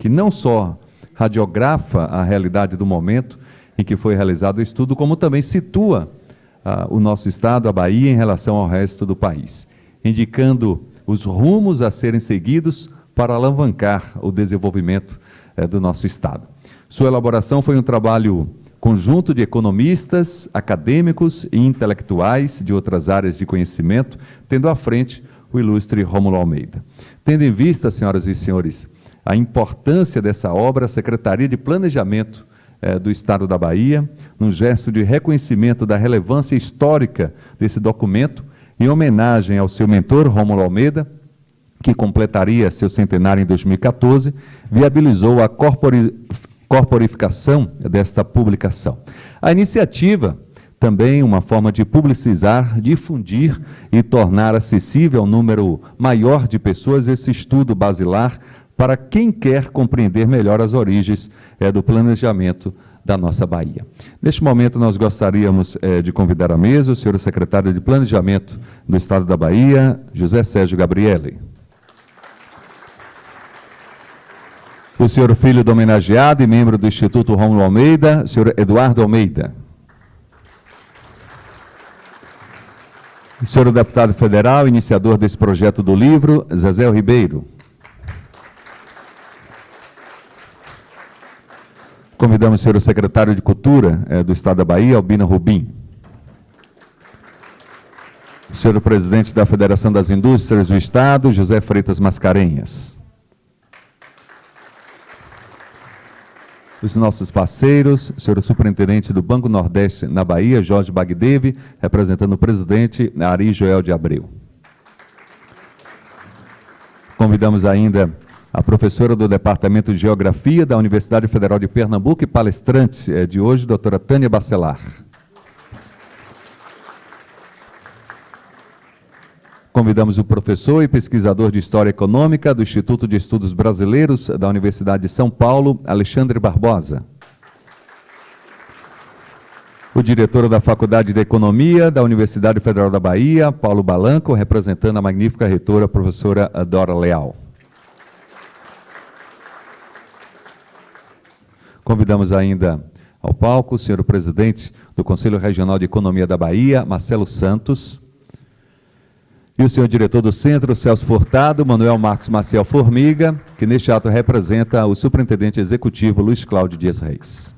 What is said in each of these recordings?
que não só radiografa a realidade do momento em que foi realizado o estudo, como também situa o nosso estado, a Bahia, em relação ao resto do país, indicando os rumos a serem seguidos para alavancar o desenvolvimento do nosso estado. Sua elaboração foi um trabalho conjunto de economistas, acadêmicos e intelectuais de outras áreas de conhecimento, tendo à frente o ilustre Rômulo Almeida. Tendo em vista, senhoras e senhores, a importância dessa obra, a Secretaria de Planejamento do Estado da Bahia, num gesto de reconhecimento da relevância histórica desse documento, em homenagem ao seu mentor, Rômulo Almeida, que completaria seu centenário em 2014, viabilizou a corporificação desta publicação. A iniciativa, também uma forma de publicizar, difundir e tornar acessível ao número maior de pessoas esse estudo basilar para quem quer compreender melhor as origens do planejamento da nossa Bahia. Neste momento, nós gostaríamos de convidar à mesa o senhor secretário de Planejamento do Estado da Bahia, José Sérgio Gabrielli. O senhor filho do homenageado e membro do Instituto Rômulo Almeida, senhor Eduardo Almeida. O senhor deputado federal, iniciador desse projeto do livro, Zezé Ribeiro. Convidamos o senhor secretário de Cultura do Estado da Bahia, Albino Rubim. O senhor presidente da Federação das Indústrias do Estado, José Freitas Mascarenhas. Os nossos parceiros, o senhor superintendente do Banco Nordeste na Bahia, Jorge Bagdeve, representando o presidente, Ari Joel de Abreu. Convidamos ainda a professora do Departamento de Geografia da Universidade Federal de Pernambuco e palestrante de hoje, doutora Tânia Bacelar. Convidamos o professor e pesquisador de História Econômica do Instituto de Estudos Brasileiros da Universidade de São Paulo, Alexandre Barbosa. O diretor da Faculdade de Economia da Universidade Federal da Bahia, Paulo Balanco, representando a magnífica reitora, a professora Dora Leal. Convidamos ainda ao palco o senhor presidente do Conselho Regional de Economia da Bahia, Marcelo Santos, e o senhor diretor do Centro, Celso Furtado, Manuel Marcos Maciel Formiga, que neste ato representa o superintendente executivo Luiz Cláudio Dias Reis.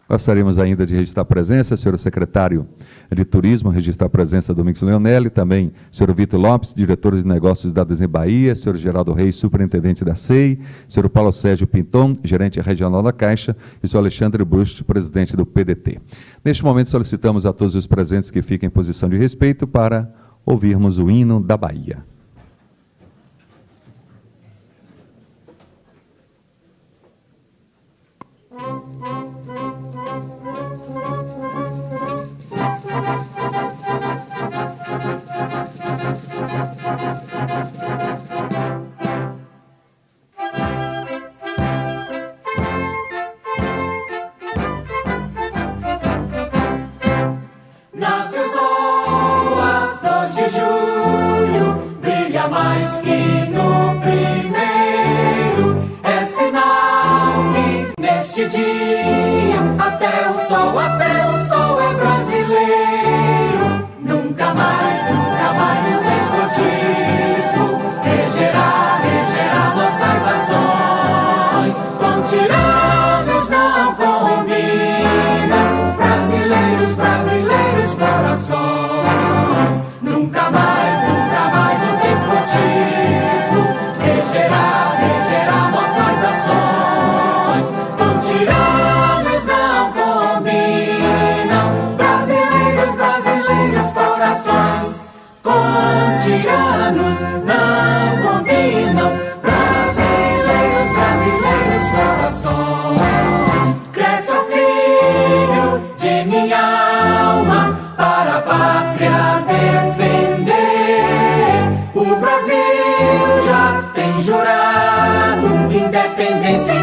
Gostaríamos ainda de registrar a presença, senhor secretário de Turismo, registrar a presença do Domingos Leonelli, também senhor Vitor Lopes, diretor de Negócios da Desenho Bahia, senhor Geraldo Reis, superintendente da SEI, senhor Paulo Sérgio Pinton, gerente regional da Caixa, e senhor Alexandre Brust, presidente do PDT. Neste momento, solicitamos a todos os presentes que fiquem em posição de respeito para ouvirmos o hino da Bahia. Nasce o sol a 2 de julho, brilha mais que no primeiro. É sinal que neste dia até o sol é brasileiro. Nunca mais o despotismo regerá nossas ações. Com tiranos não combina, brasileiros corações. Nunca mais o despotismo regerá nossas ações. Com tiranos não combinam, brasileiros corações. Com tiranos não combinam, brasileiros corações. Cresce o filho de minha alma para a pátria defender. O Brasil já tem jurado independência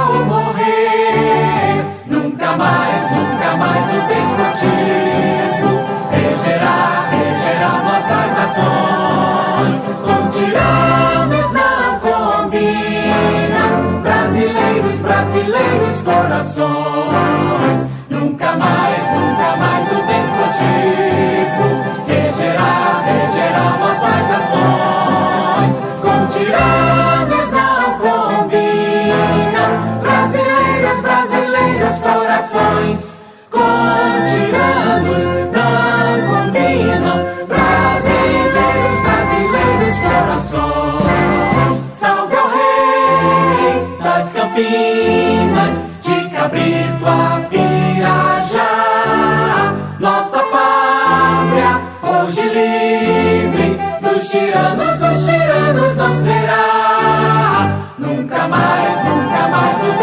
ou morrer. Nunca mais o despotismo regerá nossas ações. Com tirar corações. Nunca mais o despotismo regerá nossas ações. Com tiranos não combinam, brasileiros corações. Com tiranos não combinam, brasileiros corações. Salve ao rei das Campinas, de Cabrito a Pirajá, nossa pátria hoje livre, dos tiranos não será. Nunca mais o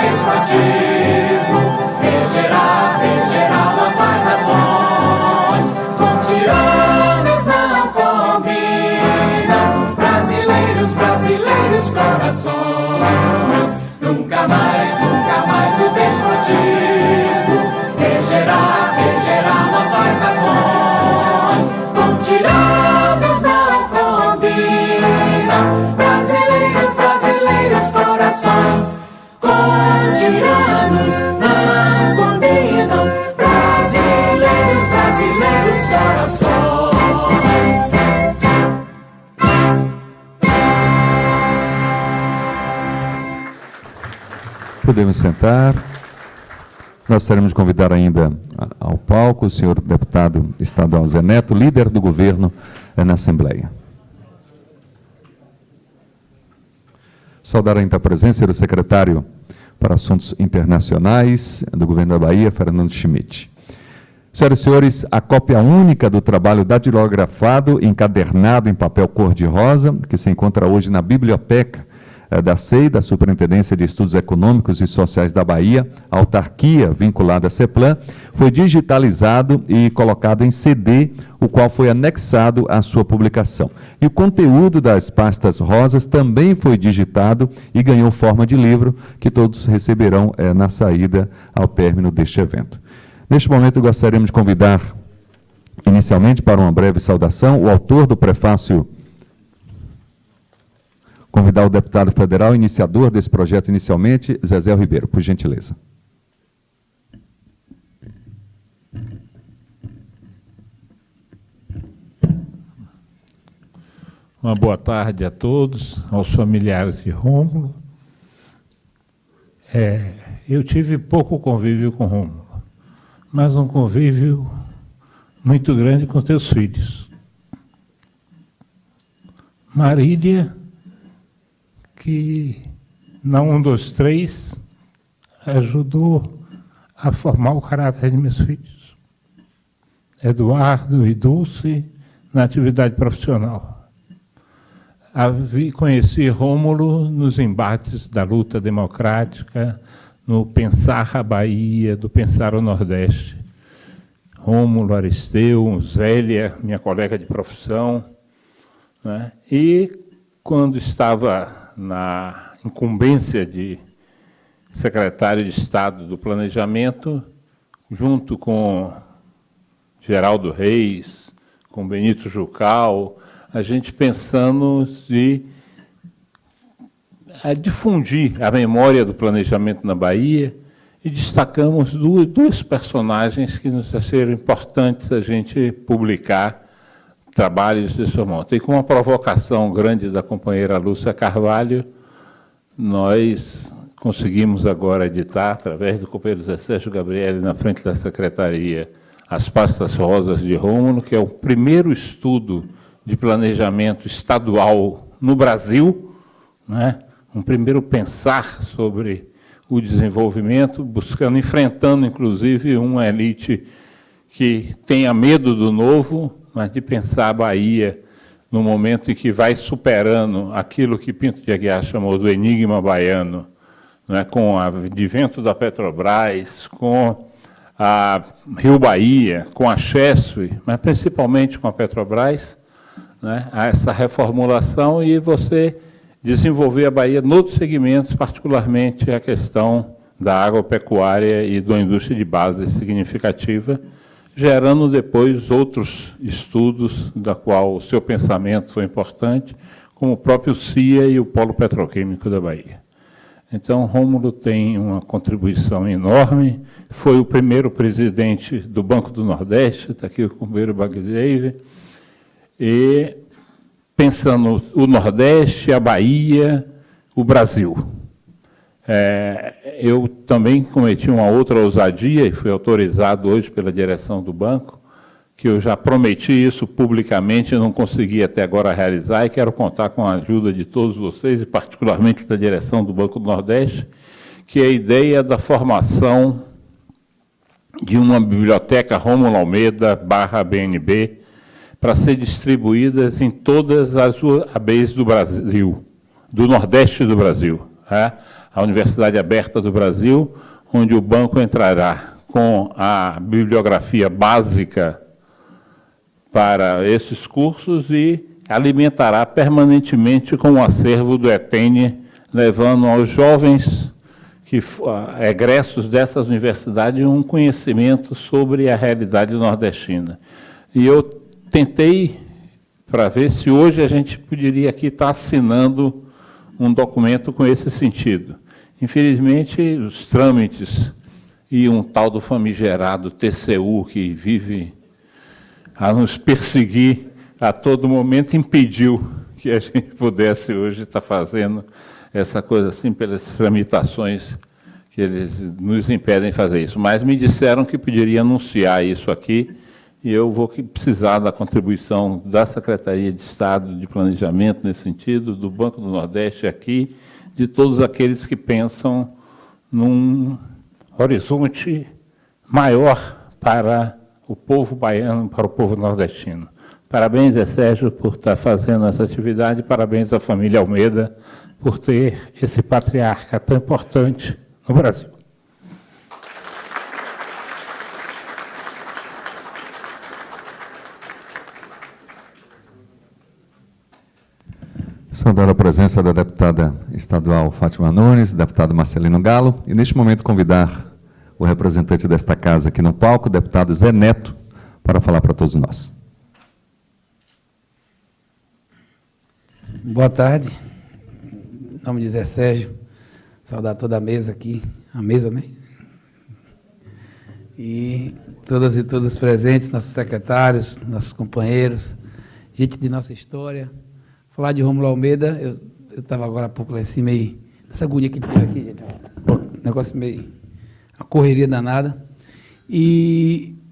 despotismo regerá nossas ações. Com tiranos não combinam, brasileiros corações. Nunca mais o despotismo regerá nossas ações. Com tiranos não combinam, brasileiros corações. Com tiranos não combinam, brasileiros corações. Podemos sentar. Nós teremos de convidar ainda ao palco o senhor deputado estadual Zé Neto, líder do governo na Assembleia. Saudar ainda a presença do secretário para Assuntos Internacionais do governo da Bahia, Fernando Schmidt. Senhoras e senhores, a cópia única do trabalho datilografado, encadernado em papel cor-de-rosa, que se encontra hoje na biblioteca da SEI, da Superintendência de Estudos Econômicos e Sociais da Bahia, autarquia vinculada à CEPLAN, foi digitalizado e colocado em CD, o qual foi anexado à sua publicação. E o conteúdo das pastas rosas também foi digitado e ganhou forma de livro, que todos receberão na saída ao término deste evento. Neste momento, gostaríamos de convidar, inicialmente, para uma breve saudação, o autor do prefácio, convidar o deputado federal, iniciador desse projeto inicialmente, Zezé Ribeiro, por gentileza. Uma boa tarde a todos, aos familiares de Rômulo. Eu tive pouco convívio com Rômulo, mas um convívio muito grande com teus filhos. Marília, que na 1, 2, 3 ajudou a formar o caráter de meus filhos. Eduardo e Dulce, na atividade profissional. Conheci Rômulo nos embates da luta democrática, no pensar a Bahia, do pensar o Nordeste. Rômulo, Aristeu, Zélia, minha colega de profissão, né? E quando estava na incumbência de secretário de Estado do Planejamento, junto com Geraldo Reis, com Benito Jucal, a gente pensando em difundir a memória do planejamento na Bahia e destacamos duas personagens que nos pareceram importantes a gente publicar trabalhos desse monte. E com uma provocação grande da companheira Lúcia Carvalho, nós conseguimos agora editar, através do companheiro Zé Sérgio Gabriele, na frente da Secretaria, as pastas rosas de Rômulo, que é o primeiro estudo de planejamento estadual no Brasil, né? Um primeiro pensar sobre o desenvolvimento, enfrentando, inclusive, uma elite que tenha medo do novo, mas de pensar a Bahia no momento em que vai superando aquilo que Pinto de Aguiar chamou do enigma baiano, né, com o advento da Petrobras, com a Rio Bahia, com a Chesf, mas principalmente com a Petrobras, né, a essa reformulação e você desenvolver a Bahia noutros segmentos, particularmente a questão da agropecuária e da indústria de base significativa, gerando depois outros estudos, da qual o seu pensamento foi importante, como o próprio CIA e o Polo Petroquímico da Bahia. Então, Rômulo tem uma contribuição enorme, foi o primeiro presidente do Banco do Nordeste, está aqui o companheiro Bagdave, e pensando o Nordeste, a Bahia, o Brasil. Eu também cometi uma outra ousadia, e fui autorizado hoje pela direção do banco, que eu já prometi isso publicamente e não consegui até agora realizar, e quero contar com a ajuda de todos vocês, e particularmente da direção do Banco do Nordeste, que é a ideia da formação de uma biblioteca Rômulo Almeida /BNB, para ser distribuídas em todas as UABs do Brasil, do Nordeste do Brasil. A Universidade Aberta do Brasil, onde o banco entrará com a bibliografia básica para esses cursos e alimentará permanentemente com o acervo do ETENE, levando aos jovens egressos dessas universidades um conhecimento sobre a realidade nordestina. E eu tentei para ver se hoje a gente poderia aqui estar assinando um documento com esse sentido. Infelizmente, os trâmites e um tal do famigerado TCU que vive a nos perseguir a todo momento impediu que a gente pudesse hoje estar fazendo essa coisa assim pelas tramitações que eles nos impedem de fazer isso. Mas me disseram que poderia anunciar isso aqui e eu vou precisar da contribuição da Secretaria de Estado de Planejamento nesse sentido, do Banco do Nordeste aqui, de todos aqueles que pensam num horizonte maior para o povo baiano, para o povo nordestino. Parabéns, Zé Sérgio, por estar fazendo essa atividade, parabéns à família Almeida por ter esse patriarca tão importante no Brasil. Saudar a presença da deputada estadual Fátima Nunes, deputado Marcelino Galo, e neste momento convidar o representante desta casa aqui no palco, o deputado Zé Neto, para falar para todos nós. Boa tarde. Em nome de Zé Sérgio, saudar toda a mesa aqui, a mesa, né? E todas e todos presentes, nossos secretários, nossos companheiros, gente de nossa história. Falar de Rômulo Almeida, eu estava agora há pouco lá em cima, meio, essa agonia que a gente teve aqui, gente, negócio meio, uma correria danada,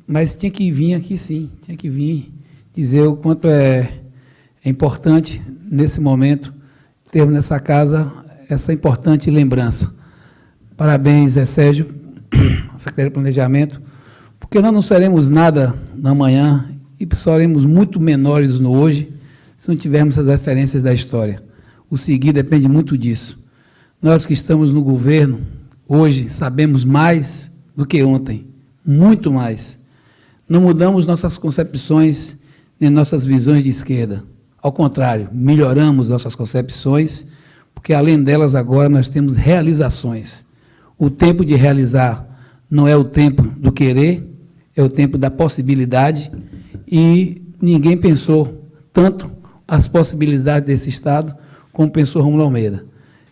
mas tinha que vir aqui sim, tinha que vir dizer o quanto é importante, nesse momento, termos nessa casa essa importante lembrança. Parabéns, Zé Sérgio, Secretaria de Planejamento, porque nós não seremos nada no amanhã e seremos muito menores no hoje, se não tivermos as referências da história. O seguir depende muito disso. Nós que estamos no governo, hoje, sabemos mais do que ontem, muito mais. Não mudamos nossas concepções nem nossas visões de esquerda. Ao contrário, melhoramos nossas concepções, porque além delas agora nós temos realizações. O tempo de realizar não é o tempo do querer, é o tempo da possibilidade, e ninguém pensou tanto as possibilidades desse Estado, como pensou Rômulo Almeida.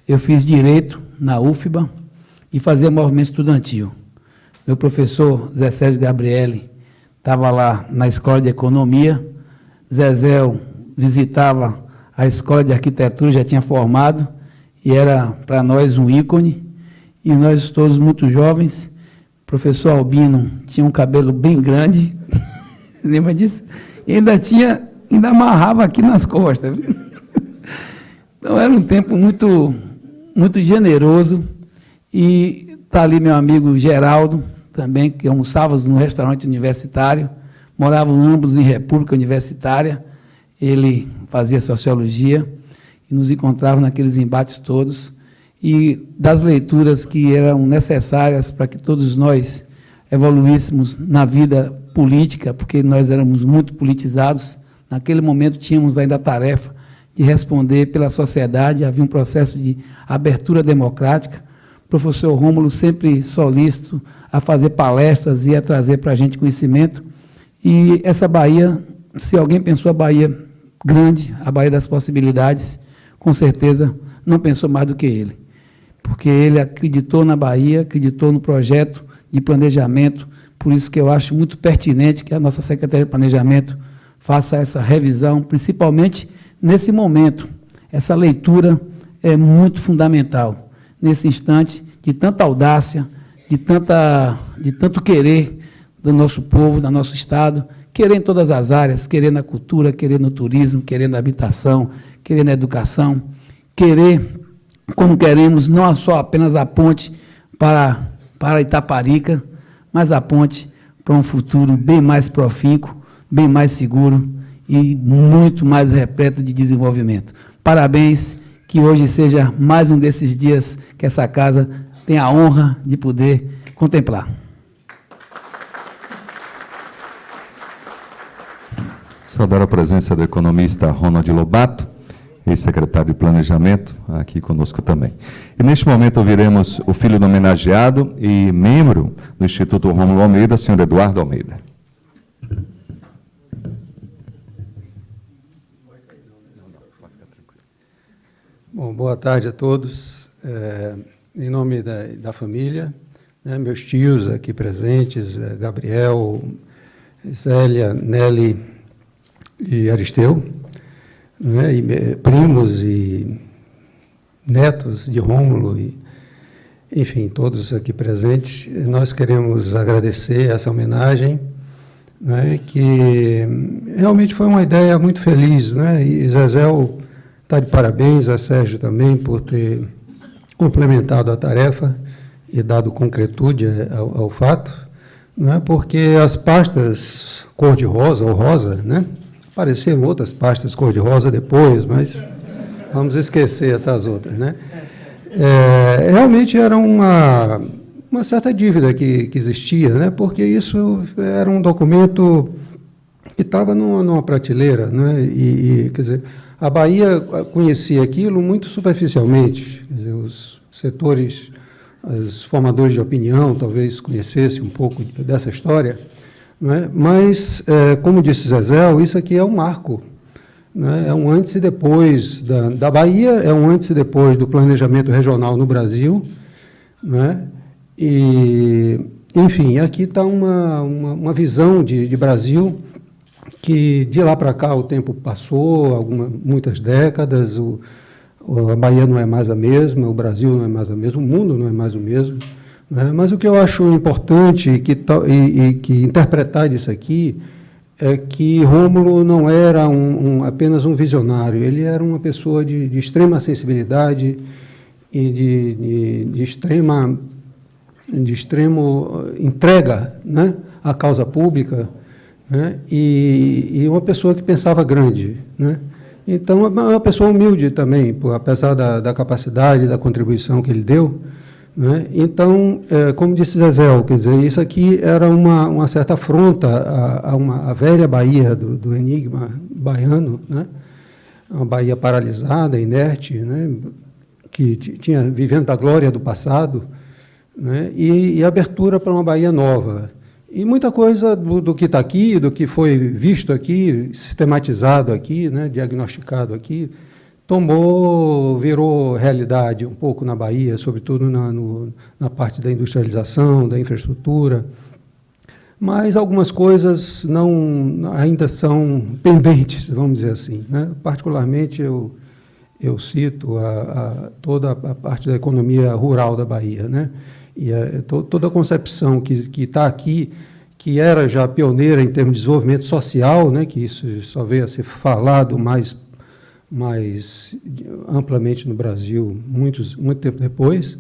Eu fiz Direito na UFBA e fazia movimento estudantil. Meu professor, Zé Sérgio Gabrielli, estava lá na Escola de Economia, Zezéu visitava a Escola de Arquitetura, já tinha formado, e era para nós um ícone, e nós todos muito jovens. O professor Albino tinha um cabelo bem grande, lembra disso? E ainda amarrava aqui nas costas. Então, era um tempo muito, muito generoso. E está ali meu amigo Geraldo, também, que almoçávamos no restaurante universitário, moravam ambos em República Universitária, ele fazia Sociologia, e nos encontrávamos naqueles embates todos, e das leituras que eram necessárias para que todos nós evoluíssemos na vida política, porque nós éramos muito politizados. Naquele momento tínhamos ainda a tarefa de responder pela sociedade, havia um processo de abertura democrática. O professor Rômulo sempre solícito a fazer palestras e a trazer para a gente conhecimento. E essa Bahia, se alguém pensou a Bahia grande, a Bahia das possibilidades, com certeza não pensou mais do que ele. porque ele acreditou na Bahia, acreditou no projeto de planejamento, por isso que eu acho muito pertinente que a nossa Secretaria de Planejamento faça essa revisão, principalmente nesse momento. Essa leitura é muito fundamental, nesse instante de tanta audácia, de tanto querer do nosso povo, do nosso Estado, querer em todas as áreas, querer na cultura, querer no turismo, querer na habitação, querer na educação, querer, como queremos, não só apenas a ponte para Itaparica, mas a ponte para um futuro bem mais profícuo, bem mais seguro e muito mais repleto de desenvolvimento. Parabéns, que hoje seja mais um desses dias que essa casa tem a honra de poder contemplar. Saudar a presença do economista Ronald Lobato, ex-secretário de Planejamento, aqui conosco também. E neste momento ouviremos o filho do homenageado e membro do Instituto Rômulo Almeida, senhor Eduardo Almeida. Bom, boa tarde a todos. Em nome da família, né, meus tios aqui presentes, Gabriel, Zélia, Nelly e Aristeu, né, e primos e netos de Rômulo, enfim, todos aqui presentes, nós queremos agradecer essa homenagem, né, que realmente foi uma ideia muito feliz, né, e Zezéu está de parabéns, a Sérgio também, por ter complementado a tarefa e dado concretude ao fato, né, porque as pastas cor-de-rosa ou rosa, né, apareceram outras pastas cor-de-rosa depois, mas vamos esquecer essas outras, né? Realmente era uma certa dívida que existia, né? Porque isso era um documento que estava numa prateleira, né? Quer dizer, a Bahia conhecia aquilo muito superficialmente, quer dizer, os setores, os formadores de opinião talvez conhecessem um pouco dessa história, não é? Mas, como disse Zezéu, isso aqui é um marco, né? É um antes e depois da Bahia, é um antes e depois do planejamento regional no Brasil, né? E, enfim, aqui está uma visão de Brasil que, de lá para cá, o tempo passou, muitas décadas, a Bahia não é mais a mesma, o Brasil não é mais a mesma, o mundo não é mais o mesmo. Mas o que eu acho importante e que interpretar disso aqui é que Rômulo não era apenas um visionário, ele era uma pessoa de extrema sensibilidade e de extremo entrega, né, à causa pública, né, e uma pessoa que pensava grande, né. Então, é uma pessoa humilde também, apesar da capacidade, da contribuição que ele deu, né? Então, como disse Zezéu, quer dizer, isso aqui era uma certa afronta à velha Bahia do enigma baiano, né? Uma Bahia paralisada, inerte, né? Que tinha vivendo da glória do passado, né? E abertura para uma Bahia nova. E muita coisa do que está aqui, do que foi visto aqui, sistematizado aqui, né? Diagnosticado aqui, virou realidade um pouco na Bahia, sobretudo na parte da industrialização, da infraestrutura, mas algumas coisas ainda são pendentes, vamos dizer assim, né? Particularmente, eu cito toda a parte da economia rural da Bahia, né? E toda a concepção que está aqui, que era já pioneira em termos de desenvolvimento social, né? Que isso só veio a ser falado mais amplamente no Brasil, muito tempo depois,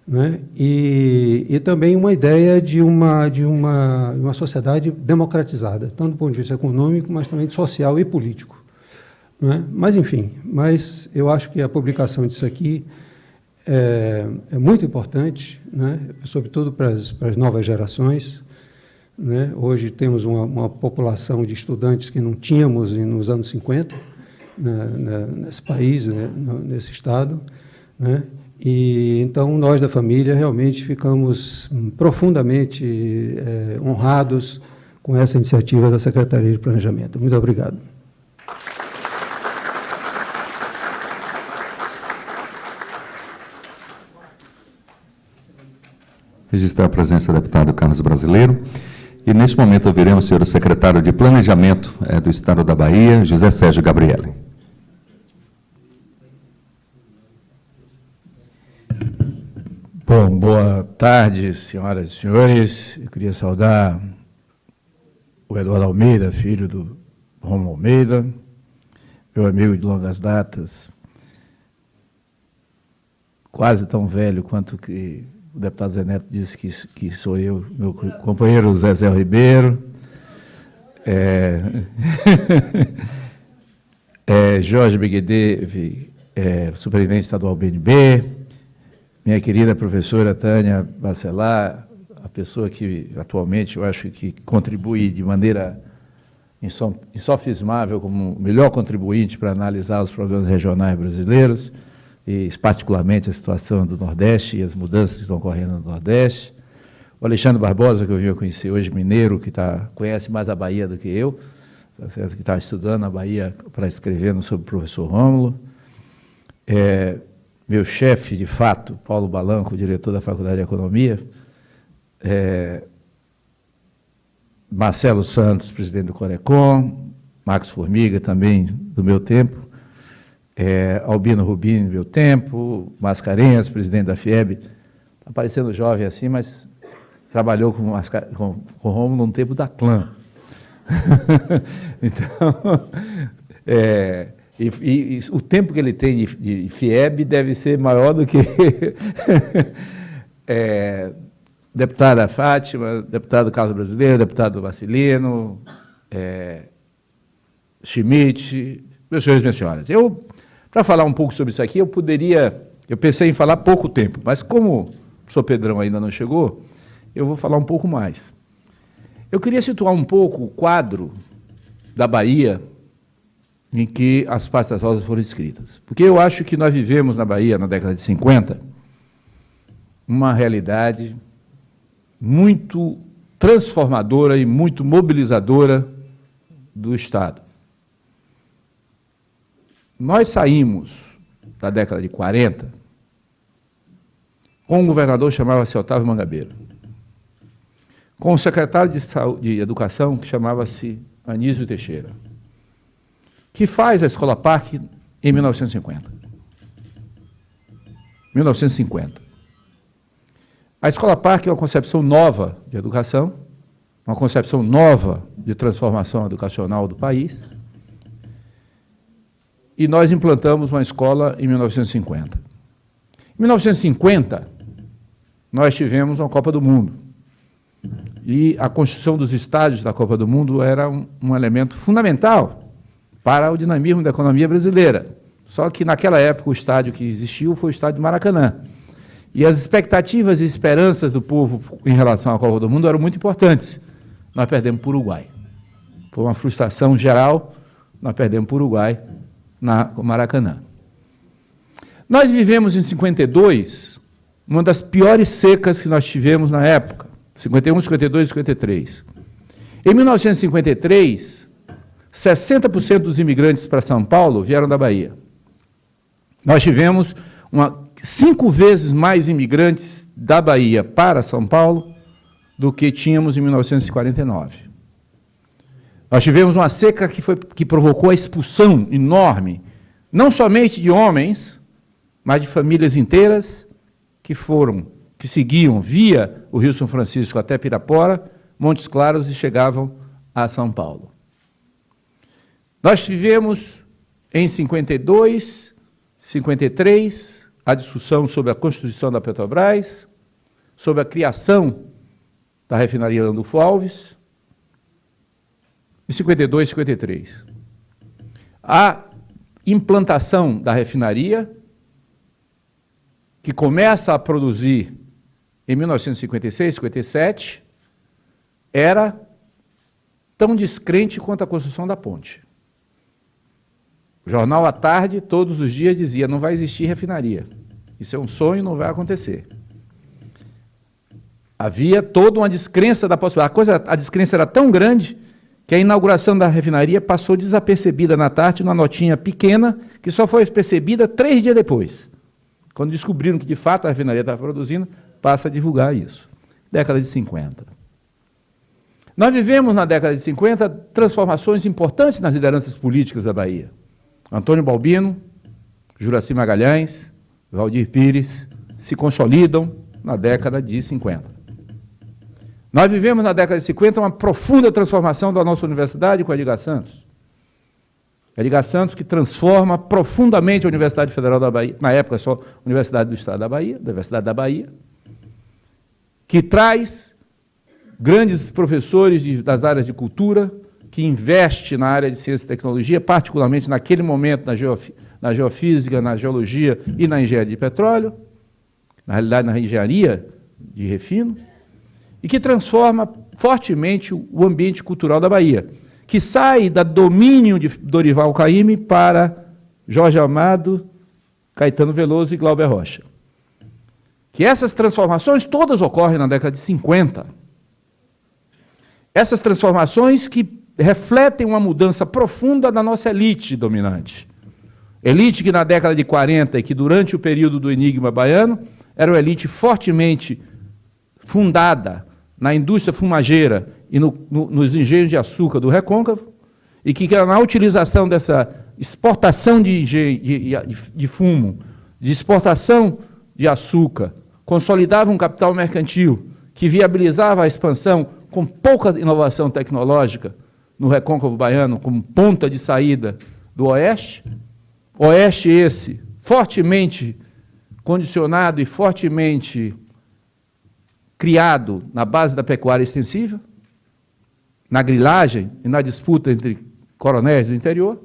né? E também uma ideia de uma sociedade democratizada, tanto do ponto de vista econômico, mas também social e político, né? Mas, enfim, eu acho que a publicação disso aqui é muito importante, né? Sobretudo para as novas gerações, né? Hoje temos uma população de estudantes que não tínhamos nos anos 50, nesse país, né, nesse estado, né? E então nós da família realmente ficamos profundamente honrados com essa iniciativa da Secretaria de Planejamento. Muito obrigado. registrar a presença do deputado Carlos Brasileiro. E, neste momento, ouviremos o senhor secretário de Planejamento do Estado da Bahia, José Sérgio Gabrielli. Bom, boa tarde, senhoras e senhores. Eu queria saudar o Eduardo Almeida, filho do Romulo Almeida, meu amigo de longas datas, quase tão velho quanto que o deputado Zé Neto disse que sou eu, meu companheiro Zezé Ribeiro, Jorge Beguedeve, superintendente estadual BNB, minha querida professora Tânia Bacelar, a pessoa que atualmente eu acho que contribui de maneira insofismável como o melhor contribuinte para analisar os problemas regionais brasileiros, e particularmente a situação do Nordeste e as mudanças que estão ocorrendo no Nordeste. O Alexandre Barbosa, que eu vim a conhecer hoje, mineiro, que conhece mais a Bahia do que eu, tá certo? Que está estudando a Bahia para escrever sobre o professor Rômulo. Meu chefe, de fato, Paulo Balanco, diretor da Faculdade de Economia, Marcelo Santos, presidente do Corecon, Max Formiga, também do meu tempo, Albino Rubini, do meu tempo, Mascarenhas, presidente da FIEB, está parecendo jovem assim, mas trabalhou com Rômulo no tempo da Clã. Então, e o tempo que ele tem de FIEB deve ser maior do que deputada Fátima, deputado Carlos Brasileiro, deputado Marcelino, Schmidt, meus senhores e minhas senhoras. Para falar um pouco sobre isso aqui, eu pensei em falar pouco tempo, mas como o professor Pedrão ainda não chegou, eu vou falar um pouco mais. Eu queria situar um pouco o quadro da Bahia em que as pastas rosas foram escritas. Porque eu acho que nós vivemos na Bahia, na década de 50, uma realidade muito transformadora e muito mobilizadora do Estado. Nós saímos da década de 40 com um governador que chamava-se Otávio Mangabeira, com um secretário de Educação que chamava-se Anísio Teixeira, que faz a Escola Parque em 1950. 1950. A Escola Parque é uma concepção nova de educação, uma concepção nova de transformação educacional do país, e nós implantamos uma escola em 1950. Em 1950, nós tivemos uma Copa do Mundo, e a construção dos estádios da Copa do Mundo era um elemento fundamental para o dinamismo da economia brasileira. Só que, naquela época, o estádio que existiu foi o estádio de Maracanã. E as expectativas e esperanças do povo em relação à Copa do Mundo eram muito importantes. Nós perdemos para o Uruguai. Foi uma frustração geral, nós perdemos para o Uruguai no Maracanã. Nós vivemos em 52 uma das piores secas que nós tivemos na época, 51, 52 e 53. Em 1953, 60% dos imigrantes para São Paulo vieram da Bahia. Nós tivemos 5 vezes mais imigrantes da Bahia para São Paulo do que tínhamos em 1949. Nós tivemos uma seca que provocou a expulsão enorme, não somente de homens, mas de famílias inteiras que seguiam via o Rio São Francisco até Pirapora, Montes Claros e chegavam a São Paulo. Nós tivemos em 52, 53, a discussão sobre a constituição da Petrobras, sobre a criação da refinaria Landulfo Alves, em 52 e 53. A implantação da refinaria, que começa a produzir em 1956, 57, era tão descrente quanto a construção da ponte. O jornal à tarde, todos os dias, dizia: não vai existir refinaria. Isso é um sonho, não vai acontecer. Havia toda uma descrença da possibilidade. A descrença era tão grande que a inauguração da refinaria passou desapercebida na tarde, numa notinha pequena, que só foi percebida 3 dias depois. Quando descobriram que, de fato, a refinaria estava produzindo, passa a divulgar isso. década de 50. Nós vivemos, na década de 50, transformações importantes nas lideranças políticas da Bahia. Antônio Balbino, Juracy Magalhães, Valdir Pires se consolidam na década de 50. Nós vivemos, na década de 50, uma profunda transformação da nossa universidade com a Edgar Santos. Edgar Santos, que transforma profundamente a Universidade Federal da Bahia, na época só Universidade do Estado da Bahia, da Universidade da Bahia, que traz grandes professores das áreas de cultura, que investe na área de ciência e tecnologia, particularmente naquele momento na geofísica, na geologia e na engenharia de petróleo, na realidade na engenharia de refino, e que transforma fortemente o ambiente cultural da Bahia, que sai do domínio de Dorival Caymmi para Jorge Amado, Caetano Veloso e Glauber Rocha. Que essas transformações todas ocorrem na década de 50. Essas transformações que refletem uma mudança profunda da nossa elite dominante. Elite que na década de 40 e que durante o período do enigma baiano era uma elite fortemente fundada na indústria fumageira e nos engenhos de açúcar do Recôncavo, e que na utilização dessa exportação de fumo, de exportação de açúcar, consolidava um capital mercantil que viabilizava a expansão com pouca inovação tecnológica no Recôncavo baiano, como ponta de saída do Oeste. Oeste esse fortemente condicionado e fortemente criado na base da pecuária extensiva, na grilagem e na disputa entre coronéis do interior.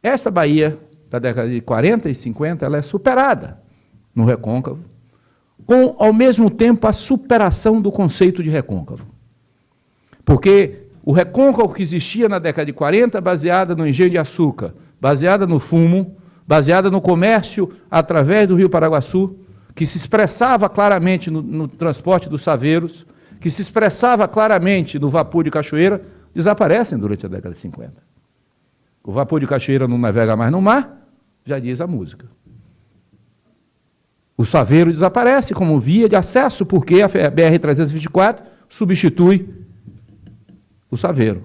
Esta Bahia, da década de 40 e 50, ela é superada no Recôncavo, com, ao mesmo tempo, a superação do conceito de recôncavo. Porque o recôncavo que existia na década de 40, baseada no engenho de açúcar, baseada no fumo, baseada no comércio através do Rio Paraguaçu, que se expressava claramente no transporte dos saveiros, que se expressava claramente no vapor de cachoeira, desaparecem durante a década de 50. O vapor de cachoeira não navega mais no mar, já diz a música. O saveiro desaparece como via de acesso, porque a BR-324 substitui o saveiro.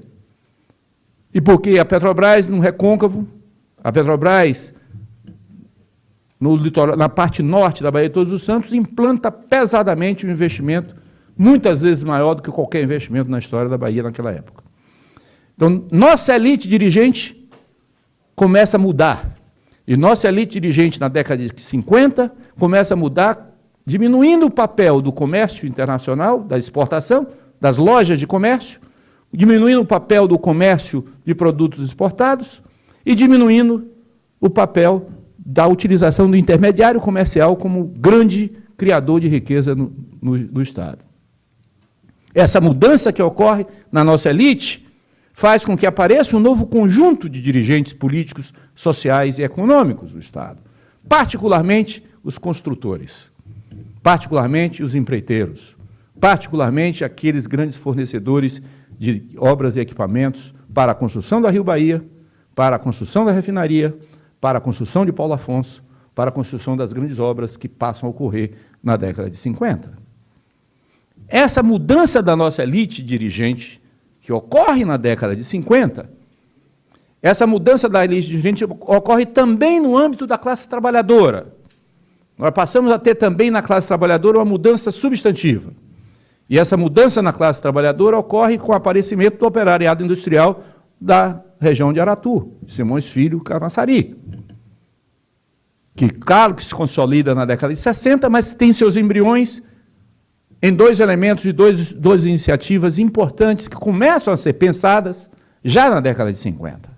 E porque a Petrobras, no Recôncavo, a Petrobras, no litoral, na parte norte da Bahia de Todos os Santos, implanta pesadamente um investimento muitas vezes maior do que qualquer investimento na história da Bahia naquela época. Então, nossa elite dirigente começa a mudar. E nossa elite dirigente na década de 50 começa a mudar, diminuindo o papel do comércio internacional, da exportação, das lojas de comércio, diminuindo o papel do comércio de produtos exportados e diminuindo o papel da utilização do intermediário comercial como grande criador de riqueza no Estado. Essa mudança que ocorre na nossa elite faz com que apareça um novo conjunto de dirigentes políticos, sociais e econômicos do Estado, particularmente os construtores, particularmente os empreiteiros, particularmente aqueles grandes fornecedores de obras e equipamentos para a construção da Rio Bahia, para a construção da refinaria, para a construção de Paulo Afonso, para a construção das grandes obras que passam a ocorrer na década de 50. Essa mudança da nossa elite dirigente, que ocorre na década de 50, essa mudança da elite dirigente ocorre também no âmbito da classe trabalhadora. Nós passamos a ter também na classe trabalhadora uma mudança substantiva. E essa mudança na classe trabalhadora ocorre com o aparecimento do operariado industrial da região de Aratu, Simões Filho, Camaçari, que, claro, que se consolida na década de 60, mas tem seus embriões em dois elementos de duas iniciativas importantes que começam a ser pensadas já na década de 50.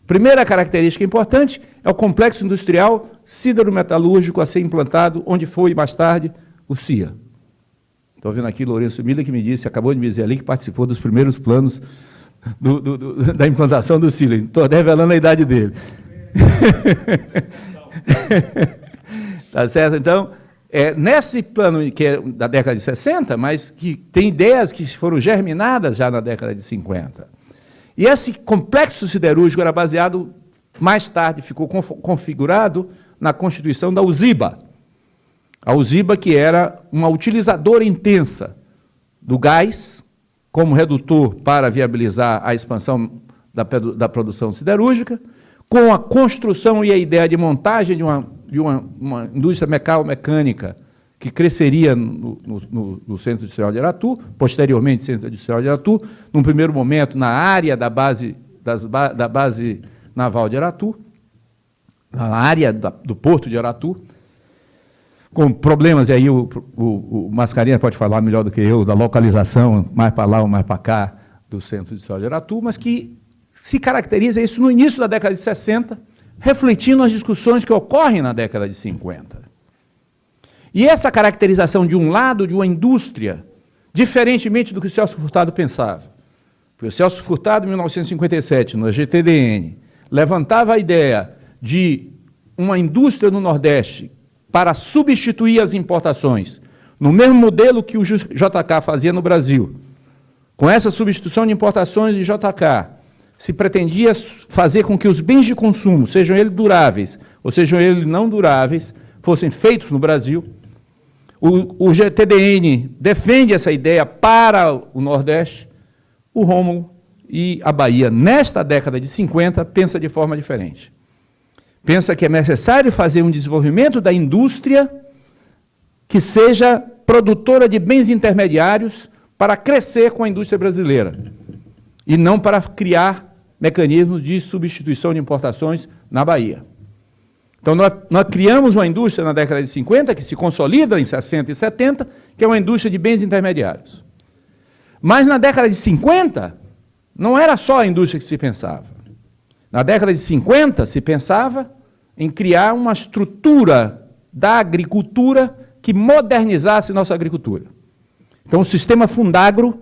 Primeira característica importante é o complexo industrial siderometalúrgico a ser implantado, onde foi, mais tarde, o CIA. Estou vendo aqui Lourenço Miller, que me disse, acabou de me dizer ali, que participou dos primeiros planos da implantação do CIA. Estou revelando a idade dele. Tá certo? Então, nesse plano que é da década de 60, mas que tem ideias que foram germinadas já na década de 50. E esse complexo siderúrgico era baseado, mais tarde ficou configurado na constituição da USIBA. A Usiba, que era uma utilizadora intensa do gás como redutor para viabilizar a expansão da produção siderúrgica, com a construção e a ideia de montagem de uma indústria metal-mecânica que cresceria no Centro Industrial de Aratu, posteriormente Centro Industrial de Aratu, num primeiro momento na área da base naval de Aratu, na área do porto de Aratu, com problemas, e aí o Mascarenhas pode falar melhor do que eu, da localização, mais para lá ou mais para cá, do Centro Industrial de Aratu, mas que se caracteriza isso no início da década de 60, refletindo as discussões que ocorrem na década de 50. E essa caracterização, de um lado, de uma indústria, diferentemente do que o Celso Furtado pensava. Porque o Celso Furtado, em 1957, no GTDN, levantava a ideia de uma indústria no Nordeste para substituir as importações, no mesmo modelo que o JK fazia no Brasil. Com essa substituição de importações de JK, se pretendia fazer com que os bens de consumo, sejam eles duráveis ou sejam eles não duráveis, fossem feitos no Brasil. O GTDN defende essa ideia para o Nordeste. O Rômulo e a Bahia, nesta década de 50, pensa de forma diferente. Pensa que é necessário fazer um desenvolvimento da indústria que seja produtora de bens intermediários para crescer com a indústria brasileira, e não para criar mecanismos de substituição de importações na Bahia. Então, nós criamos uma indústria na década de 50, que se consolida em 60 e 70, que é uma indústria de bens intermediários. Mas, na década de 50, não era só a indústria que se pensava. Na década de 50, se pensava em criar uma estrutura da agricultura que modernizasse nossa agricultura. Então, o sistema Fundagro,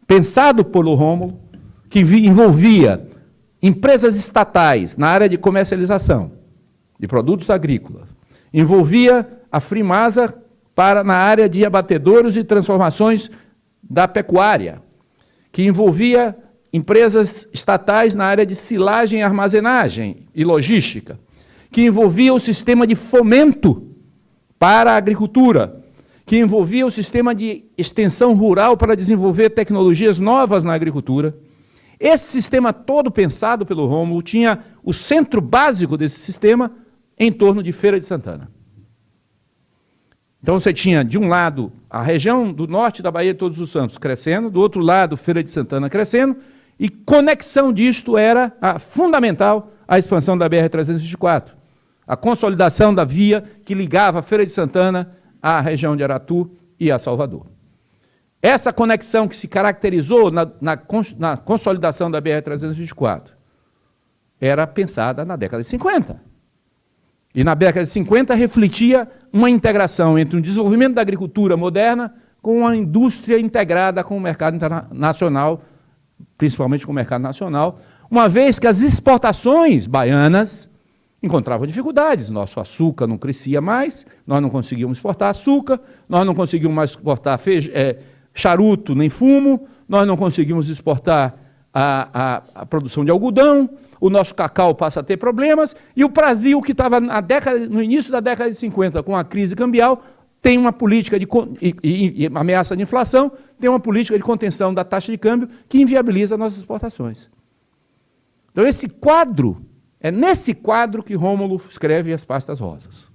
pensado pelo Rômulo, que envolvia empresas estatais na área de comercialização de produtos agrícolas, envolvia a Frimasa na área de abatedouros e transformações da pecuária, que envolvia empresas estatais na área de silagem, armazenagem e logística, que envolvia o sistema de fomento para a agricultura, que envolvia o sistema de extensão rural para desenvolver tecnologias novas na agricultura. Esse sistema todo pensado pelo Rômulo tinha o centro básico desse sistema em torno de Feira de Santana. Então você tinha, de um lado, a região do norte da Bahia de Todos os Santos crescendo, do outro lado, Feira de Santana crescendo, e conexão disto era fundamental à expansão da BR-324, a consolidação da via que ligava a Feira de Santana à região de Aratu e a Salvador. Essa conexão que se caracterizou na consolidação da BR-324 era pensada na década de 50. E na década de 50 refletia uma integração entre o desenvolvimento da agricultura moderna com uma indústria integrada com o mercado internacional, principalmente com o mercado nacional, uma vez que as exportações baianas encontravam dificuldades. Nosso açúcar não crescia mais, nós não conseguíamos exportar açúcar, nós não conseguíamos mais exportar charuto nem fumo, nós não conseguimos exportar a produção de algodão, o nosso cacau passa a ter problemas, e o Brasil, que estava no início da década de 50, com a crise cambial, tem uma política e ameaça de inflação, tem uma política de contenção da taxa de câmbio que inviabiliza nossas exportações. Então, esse quadro, é nesse quadro que Rômulo escreve As Pastas Rosas.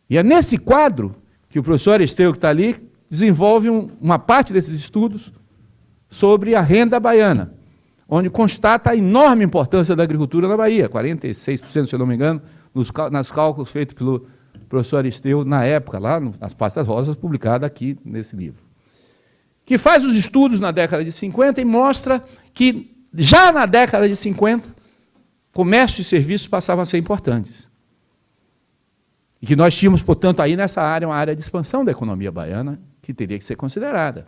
E é nesse quadro que o professor Aristeu, que está ali, desenvolve uma parte desses estudos sobre a renda baiana, onde constata a enorme importância da agricultura na Bahia, 46%, se eu não me engano, nos cálculos feitos pelo professor Aristeu, na época, lá nas Pastas Rosas, publicada aqui nesse livro. Que faz os estudos na década de 50 e mostra que, já na década de 50, comércio e serviços passavam a ser importantes. E que nós tínhamos, portanto, aí nessa área, uma área de expansão da economia baiana, que teria que ser considerada.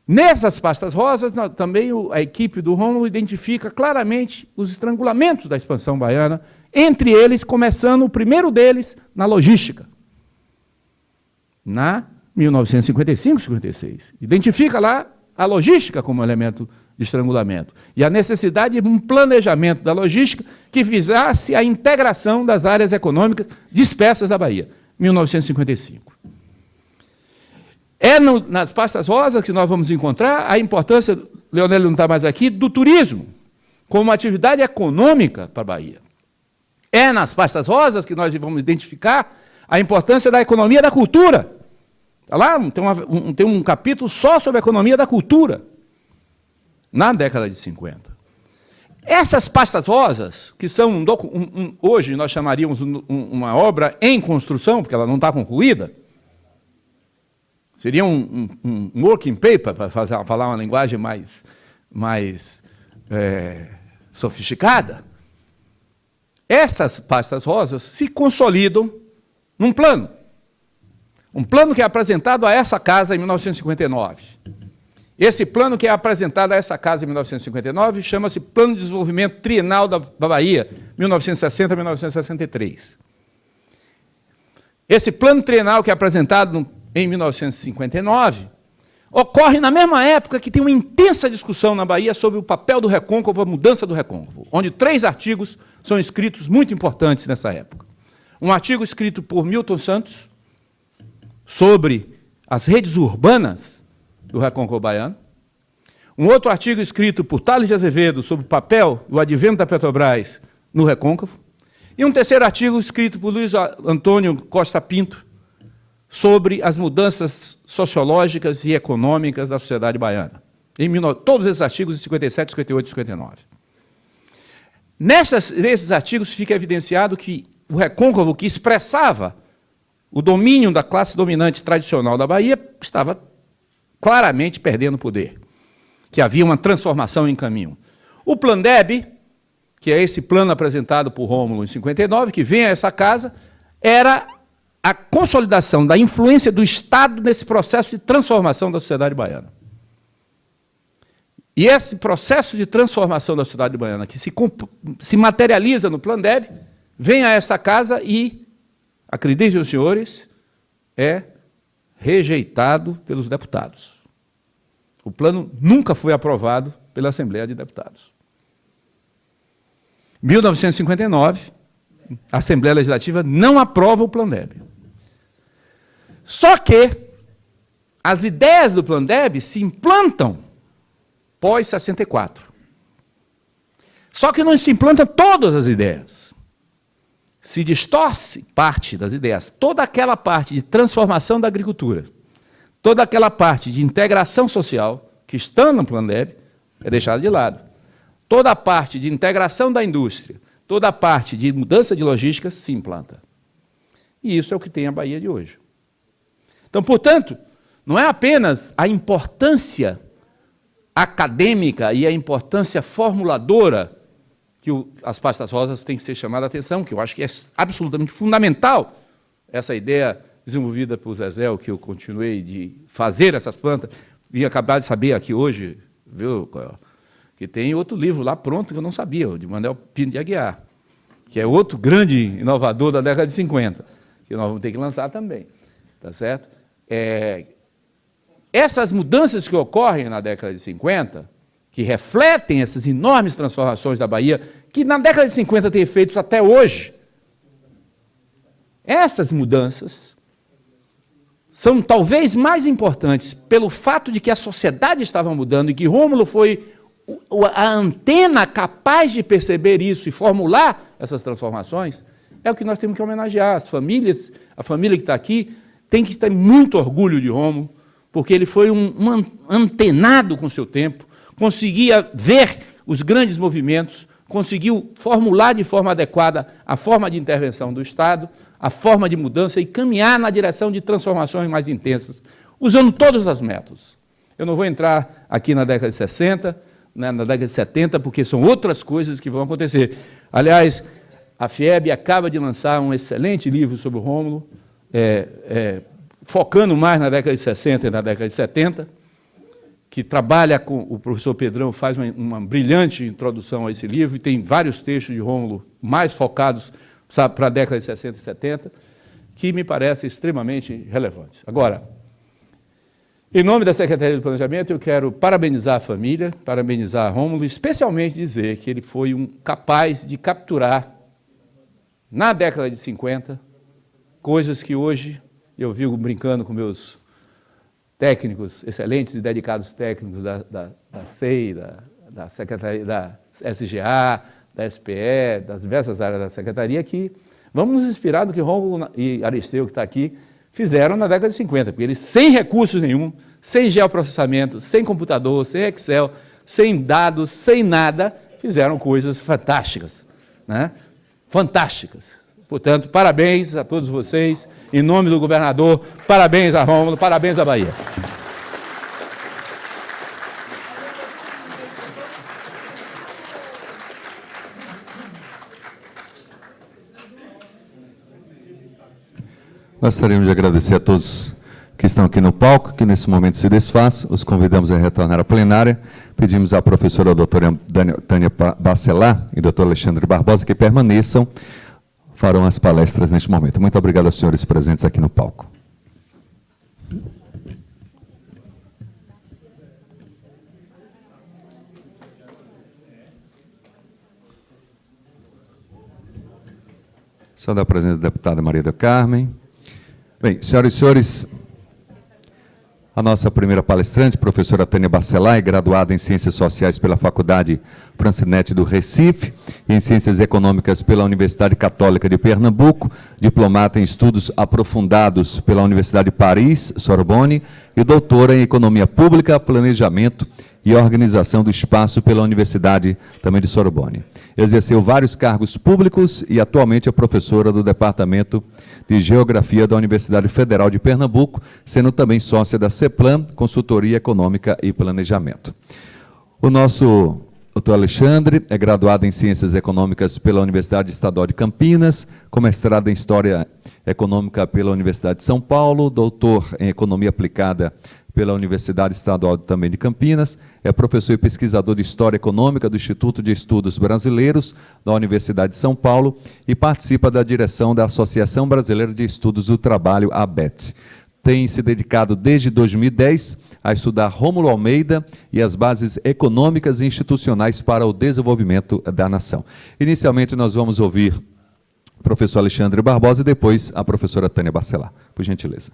Nessas Pastas Rosas, também a equipe do Rômulo identifica claramente os estrangulamentos da expansão baiana, entre eles, começando o primeiro deles na logística, na 1955, 56. Identifica lá a logística como elemento de estrangulamento. E a necessidade de um planejamento da logística que visasse a integração das áreas econômicas dispersas da Bahia, 1955. É nas pastas rosas que nós vamos encontrar a importância, Leonel não está mais aqui, do turismo, como atividade econômica para a Bahia. É nas pastas rosas que nós vamos identificar a importância da economia da cultura. Tá lá, tem um capítulo só sobre a economia da cultura, na década de 50. Essas pastas rosas, que são, hoje nós chamaríamos uma obra em construção, porque ela não está concluída, seria um working paper, para falar uma linguagem mais sofisticada. Essas pastas rosas se consolidam num plano. Um plano que é apresentado a essa casa em 1959. Esse plano que é apresentado a essa casa em 1959 chama-se Plano de Desenvolvimento Trienal da Bahia, 1960-1963. Esse plano trienal que é apresentado em 1959 ocorre na mesma época que tem uma intensa discussão na Bahia sobre o papel do recôncavo, a mudança do recôncavo, onde 3 artigos são escritos muito importantes nessa época. Um artigo escrito por Milton Santos sobre as redes urbanas do recôncavo baiano. Um outro artigo escrito por Tales de Azevedo sobre o papel e o advento da Petrobras no recôncavo. E um terceiro artigo escrito por Luiz Antônio Costa Pinto sobre as mudanças sociológicas e econômicas da sociedade baiana. Todos esses artigos em 57, 58 e 59. Nesses artigos fica evidenciado que o recôncavo, que expressava o domínio da classe dominante tradicional da Bahia, estava claramente perdendo poder, que havia uma transformação em caminho. O Plandeb, que é esse plano apresentado por Rômulo em 59, que vem a essa casa, era a consolidação da influência do Estado nesse processo de transformação da sociedade baiana. E esse processo de transformação da sociedade baiana, que se materializa no Plandeb, vem a essa casa e, acreditem os senhores, é rejeitado pelos deputados. O plano nunca foi aprovado pela Assembleia de Deputados. Em 1959, a Assembleia Legislativa não aprova o Plandeb. Só que as ideias do Plandeb se implantam pós-64. Só que não se implantam todas as ideias. Se distorce parte das ideias. Toda aquela parte de transformação da agricultura, toda aquela parte de integração social que está no Plandeb é deixada de lado. Toda a parte de integração da indústria, toda a parte de mudança de logística se implanta. E isso é o que tem a Bahia de hoje. Então, portanto, não é apenas a importância acadêmica e a importância formuladora que as pastas rosas têm que ser chamadas a atenção, que eu acho que é absolutamente fundamental essa ideia desenvolvida por Zezé, que eu continuei de fazer essas plantas, e acabar de saber aqui hoje, viu, que tem outro livro lá pronto que eu não sabia, o de Manuel Pinto de Aguiar, que é outro grande inovador da década de 50, que nós vamos ter que lançar também, tá certo? Essas mudanças que ocorrem na década de 50, que refletem essas enormes transformações da Bahia, que na década de 50 tem efeitos até hoje, essas mudanças são talvez mais importantes pelo fato de que a sociedade estava mudando e que Rômulo foi a antena capaz de perceber isso e formular essas transformações, é o que nós temos que homenagear. As famílias, a família que está aqui, tem que ter muito orgulho de Rômulo, porque ele foi um antenado com o seu tempo, conseguia ver os grandes movimentos, conseguiu formular de forma adequada a forma de intervenção do Estado, a forma de mudança e caminhar na direção de transformações mais intensas, usando todos os métodos. Eu não vou entrar aqui na década de 60, né, na década de 70, porque são outras coisas que vão acontecer. Aliás, a FIEB acaba de lançar um excelente livro sobre o Rômulo, focando mais na década de 60 e na década de 70, que trabalha com o professor Pedrão, faz uma brilhante introdução a esse livro, e tem vários textos de Rômulo mais focados para a década de 60 e 70, que me parecem extremamente relevantes. Agora, Em nome da Secretaria do Planejamento, eu quero parabenizar a família, parabenizar Rômulo, especialmente dizer que ele foi capaz de capturar, na década de 50, coisas que hoje eu vivo brincando com meus técnicos, excelentes e dedicados técnicos da SEI, da Secretaria, da SGA, da SPE, das diversas áreas da Secretaria, que vamos nos inspirar do que Rômulo e Aristeu, que está aqui, fizeram na década de 50, porque eles, sem recursos nenhum, sem geoprocessamento, sem computador, sem Excel, sem dados, sem nada, fizeram coisas fantásticas, né? Fantásticas. Portanto, parabéns a todos vocês, em nome do governador, parabéns a Rômulo, parabéns à Bahia. Gostaríamos de agradecer a todos que estão aqui no palco, que nesse momento se desfaz. Os convidamos a retornar à plenária. Pedimos à professora doutora Tânia Bacelar e doutor Alexandre Barbosa que permaneçam, farão as palestras neste momento. Muito obrigado aos senhores presentes aqui no palco. Só da presença da deputada Maria do Carmen. Bem, senhoras e senhores, a nossa primeira palestrante, professora Tânia Bacelar, é graduada em Ciências Sociais pela Faculdade Francinete do Recife e em Ciências Econômicas pela Universidade Católica de Pernambuco, diplomata em Estudos Aprofundados pela Universidade de Paris, Sorbonne, e doutora em Economia Pública, Planejamento e Organização do Espaço pela Universidade também de Sorbonne. Exerceu vários cargos públicos e atualmente é professora do Departamento de Geografia da Universidade Federal de Pernambuco, sendo também sócia da CEPLAN, Consultoria Econômica e Planejamento. O nosso doutor Alexandre é graduado em Ciências Econômicas pela Universidade Estadual de Campinas, com mestrado em História Econômica pela Universidade de São Paulo, doutor em Economia Aplicada pela Universidade Estadual também de Campinas, é professor e pesquisador de História Econômica do Instituto de Estudos Brasileiros da Universidade de São Paulo e participa da direção da Associação Brasileira de Estudos do Trabalho, ABET. Tem se dedicado desde 2010 a estudar Rômulo Almeida e as bases econômicas e institucionais para o desenvolvimento da nação. Inicialmente, nós vamos ouvir o professor Alexandre Barbosa e depois a professora Tânia Bacelar. Por gentileza.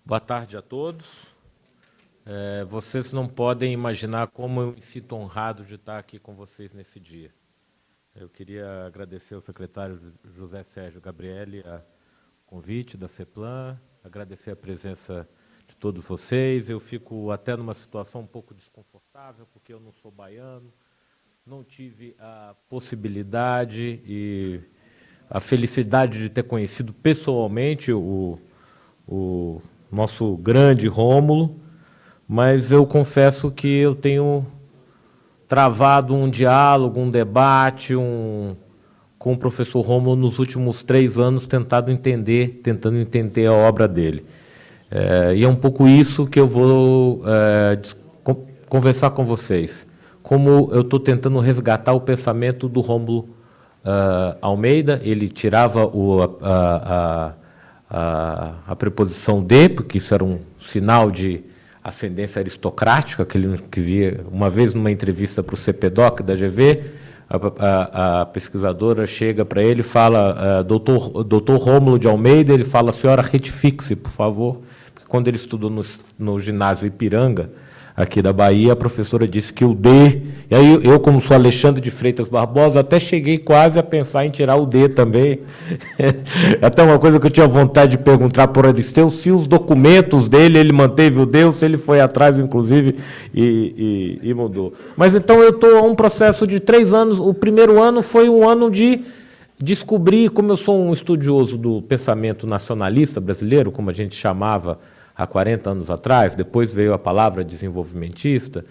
Boa tarde a todos. Vocês não podem imaginar como eu me sinto honrado de estar aqui com vocês nesse dia. Eu queria agradecer ao secretário José Sérgio Gabrielli o convite da CEPLAN, agradecer a presença de todos vocês. Eu fico até numa situação um pouco desconfortável, porque eu não sou baiano, não tive a possibilidade e a felicidade de ter conhecido pessoalmente o nosso grande Rômulo, mas eu confesso que eu tenho travado um diálogo, um debate com o professor Rômulo nos últimos 3 anos, tentando entender a obra dele. E é um pouco isso que eu vou conversar com vocês. Como eu estou tentando resgatar o pensamento do Rômulo Almeida. Ele tirava a preposição de, porque isso era um sinal de ascendência aristocrática, que ele não quisia. Uma vez, numa entrevista para o CPDOC da GV, a pesquisadora chega para ele e fala, doutor Rômulo de Almeida, ele fala, senhora, retifique-se, por favor, porque quando ele estudou no ginásio Ipiranga, aqui da Bahia, a professora disse que o D, e aí eu, como sou Alexandre de Freitas Barbosa, até cheguei quase a pensar em tirar o D também. Até uma coisa que eu tinha vontade de perguntar para o Aristeu, se os documentos dele, ele manteve o D, ou se ele foi atrás, inclusive, e mudou. Mas então eu estou a um processo de 3 anos, o primeiro ano foi um ano de descobrir, como eu sou um estudioso do pensamento nacionalista brasileiro, como a gente chamava há 40 anos atrás, depois veio a palavra desenvolvimentista,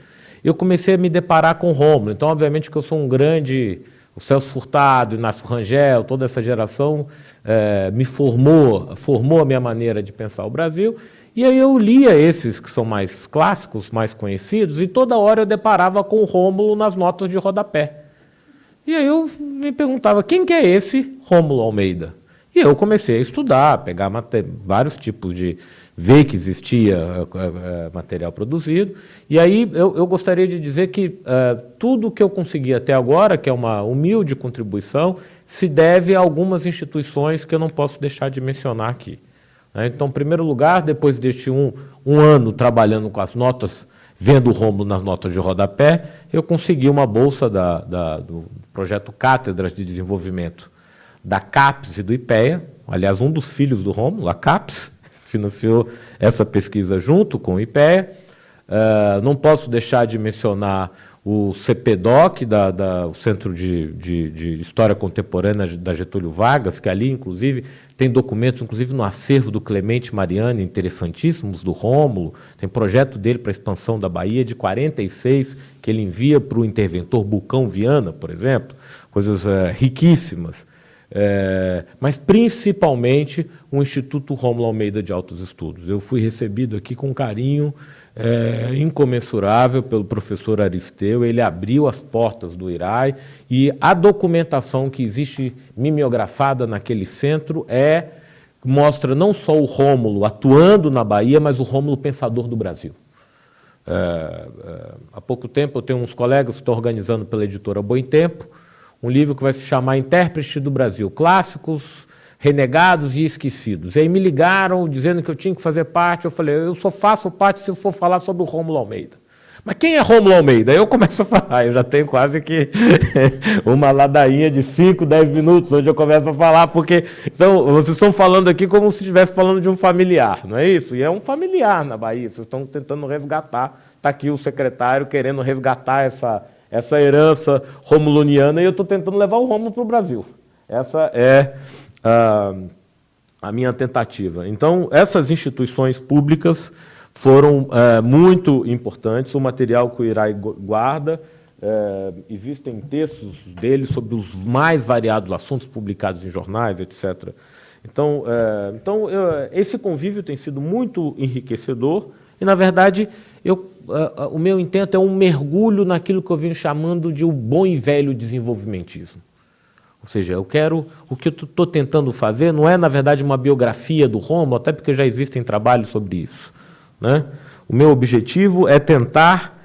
eu comecei a me deparar com o Rômulo. Então, obviamente que eu sou um grande... O Celso Furtado, Inácio Rangel, toda essa geração me formou a minha maneira de pensar o Brasil. E aí eu lia esses que são mais clássicos, mais conhecidos, e toda hora eu deparava com o Rômulo nas notas de rodapé. E aí eu me perguntava, quem que é esse Rômulo Almeida? E eu comecei a estudar, pegar vários tipos de... ver que existia material produzido. E aí eu gostaria de dizer que tudo que eu consegui até agora, que é uma humilde contribuição, se deve a algumas instituições que eu não posso deixar de mencionar aqui. Então, em primeiro lugar, depois deste um ano trabalhando com as notas, vendo o Rômulo nas notas de rodapé, eu consegui uma bolsa do projeto Cátedras de Desenvolvimento da CAPES e do IPEA. Aliás, um dos filhos do Rômulo, a CAPES, financiou essa pesquisa junto com o IPEA. Não posso deixar de mencionar o CPDOC, o Centro de História Contemporânea da Getúlio Vargas, que ali, inclusive, tem documentos, inclusive no acervo do Clemente Mariani, interessantíssimos, do Rômulo. Tem projeto dele para a expansão da Bahia, de 46, que ele envia para o interventor Bulcão Viana, por exemplo. Coisas riquíssimas. Mas, principalmente, o Instituto Rômulo Almeida de Altos Estudos. Eu fui recebido aqui com um carinho incomensurável pelo professor Aristeu. Ele abriu as portas do IRAI e a documentação que existe mimeografada naquele centro mostra não só o Rômulo atuando na Bahia, mas o Rômulo pensador do Brasil. Há pouco tempo eu tenho uns colegas que estão organizando pela editora Boitempo um livro que vai se chamar Intérprete do Brasil, Clássicos, Renegados e Esquecidos. E aí me ligaram dizendo que eu tinha que fazer parte. Eu falei, eu só faço parte se eu for falar sobre o Rômulo Almeida. Mas quem é Rômulo Almeida? Aí eu começo a falar, eu já tenho quase que uma ladainha de 5, 10 minutos, onde eu começo a falar, porque então, vocês estão falando aqui como se estivesse falando de um familiar, não é isso? E é um familiar na Bahia, vocês estão tentando resgatar, está aqui o secretário querendo resgatar essa herança romuloniana, e eu estou tentando levar o Rômulo para o Brasil. Essa é a minha tentativa. Então, essas instituições públicas foram muito importantes. O material que o IRAI guarda, existem textos dele sobre os mais variados assuntos publicados em jornais, etc. Então, esse convívio tem sido muito enriquecedor e, na verdade, o meu intento é um mergulho naquilo que eu venho chamando de o bom e velho desenvolvimentismo. Ou seja, o que eu estou tentando fazer não é, na verdade, uma biografia do Rômulo, até porque já existem trabalhos sobre isso, né? O meu objetivo é tentar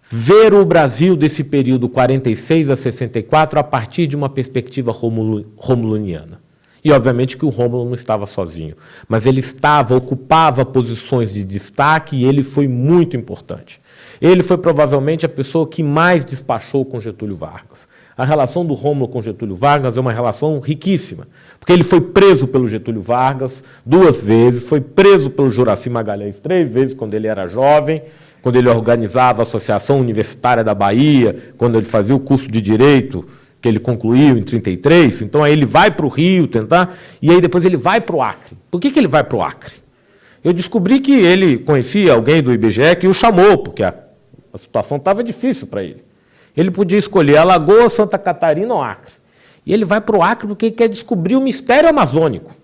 ver o Brasil desse período 46 a 64 a partir de uma perspectiva romuloniana. E, obviamente, que o Rômulo não estava sozinho, mas ele ocupava posições de destaque e ele foi muito importante. Ele foi provavelmente a pessoa que mais despachou com Getúlio Vargas. A relação do Rômulo com Getúlio Vargas é uma relação riquíssima, porque ele foi preso pelo Getúlio Vargas 2 vezes, foi preso pelo Juracy Magalhães 3 vezes, quando ele era jovem, quando ele organizava a Associação Universitária da Bahia, quando ele fazia o curso de Direito, que ele concluiu em 33, então aí ele vai para o Rio tentar, e aí depois ele vai para o Acre. Por que ele vai para o Acre? Eu descobri que ele conhecia alguém do IBGE que o chamou, porque a situação estava difícil para ele. Ele podia escolher Alagoas, Santa Catarina ou Acre. E ele vai para o Acre porque ele quer descobrir o mistério amazônico.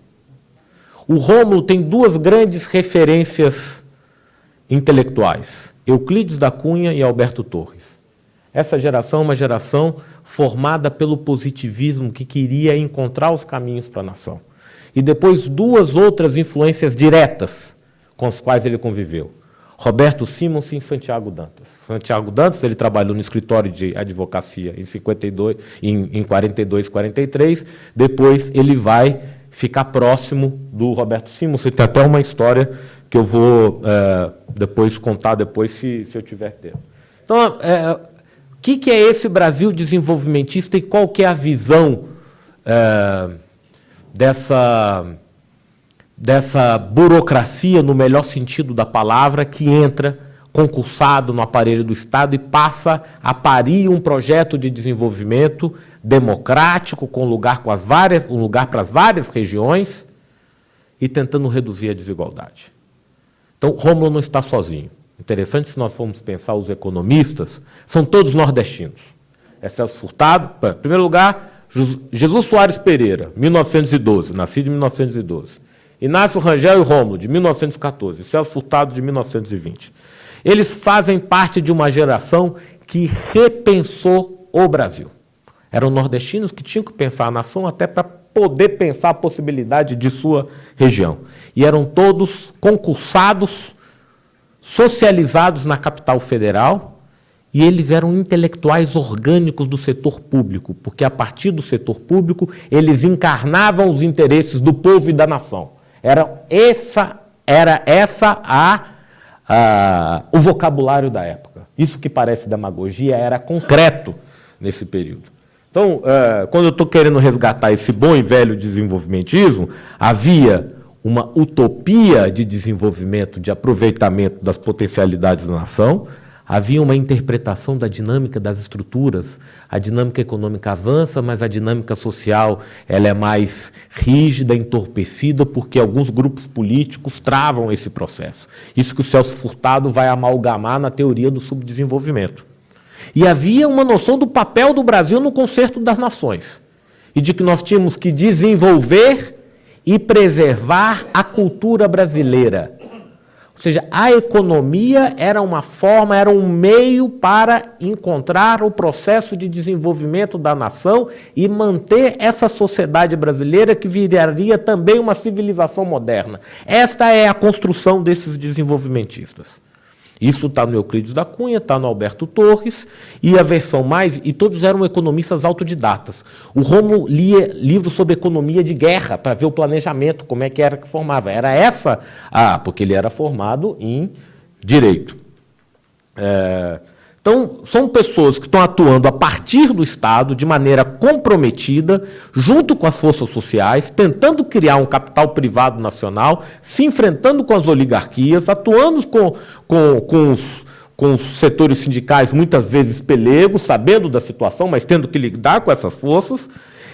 O Rômulo tem 2 grandes referências intelectuais, Euclides da Cunha e Alberto Torres. Essa geração é uma geração formada pelo positivismo que queria encontrar os caminhos para a nação. E depois 2 outras influências diretas com as quais ele conviveu. Roberto Simons e Santiago Dantas. Santiago Dantas, ele trabalhou no escritório de advocacia em 42, 43. Depois ele vai ficar próximo do Roberto Simons. Tem até uma história que eu vou depois contar se eu tiver tempo. Então, o que é esse Brasil desenvolvimentista e qual que é a visão dessa burocracia, no melhor sentido da palavra, que entra concursado no aparelho do Estado e passa a parir um projeto de desenvolvimento democrático, com lugar para as várias regiões e tentando reduzir a desigualdade. Então, Rômulo não está sozinho. interessante se nós formos pensar os economistas, são todos nordestinos. É Celso Furtado, em primeiro lugar, Jesus Soares Pereira, 1912, nascido em 1912. Inácio Rangel e Rômulo, de 1914. Celso Furtado, de 1920. Eles fazem parte de uma geração que repensou o Brasil. Eram nordestinos que tinham que pensar a nação até para poder pensar a possibilidade de sua região. E eram todos concursados, socializados na capital federal, e eles eram intelectuais orgânicos do setor público, porque a partir do setor público eles encarnavam os interesses do povo e da nação. Era o vocabulário da época. Isso que parece demagogia era concreto nesse período. Então, quando eu estou querendo resgatar esse bom e velho desenvolvimentismo, havia uma utopia de desenvolvimento, de aproveitamento das potencialidades da nação, havia uma interpretação da dinâmica das estruturas. A dinâmica econômica avança, mas a dinâmica social ela é mais rígida, entorpecida, porque alguns grupos políticos travam esse processo. Isso que o Celso Furtado vai amalgamar na teoria do subdesenvolvimento. E havia uma noção do papel do Brasil no concerto das nações, e de que nós tínhamos que desenvolver e preservar a cultura brasileira. Ou seja, a economia era uma forma, era um meio para encontrar o processo de desenvolvimento da nação e manter essa sociedade brasileira que viraria também uma civilização moderna. Esta é a construção desses desenvolvimentistas. Isso está no Euclides da Cunha, está no Alberto Torres, e a versão mais... E todos eram economistas autodidatas. O Rômulo lia livros sobre economia de guerra, para ver o planejamento, como é que era que formava. Era essa... porque ele era formado em Direito. Então, são pessoas que estão atuando a partir do Estado, de maneira comprometida, junto com as forças sociais, tentando criar um capital privado nacional, se enfrentando com as oligarquias, atuando com os setores sindicais, muitas vezes pelegos, sabendo da situação, mas tendo que lidar com essas forças,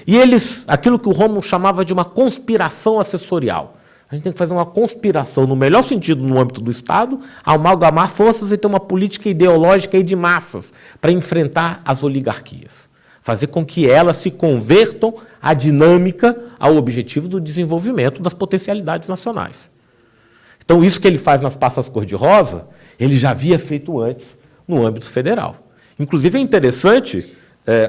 e eles, aquilo que o Rômulo chamava de uma conspiração assessorial. A gente tem que fazer uma conspiração, no melhor sentido, no âmbito do Estado, amalgamar forças e ter uma política ideológica e de massas para enfrentar as oligarquias. Fazer com que elas se convertam à dinâmica, ao objetivo do desenvolvimento das potencialidades nacionais. Então, isso que ele faz nas pastas cor-de-rosa, ele já havia feito antes no âmbito federal. Inclusive, é interessante,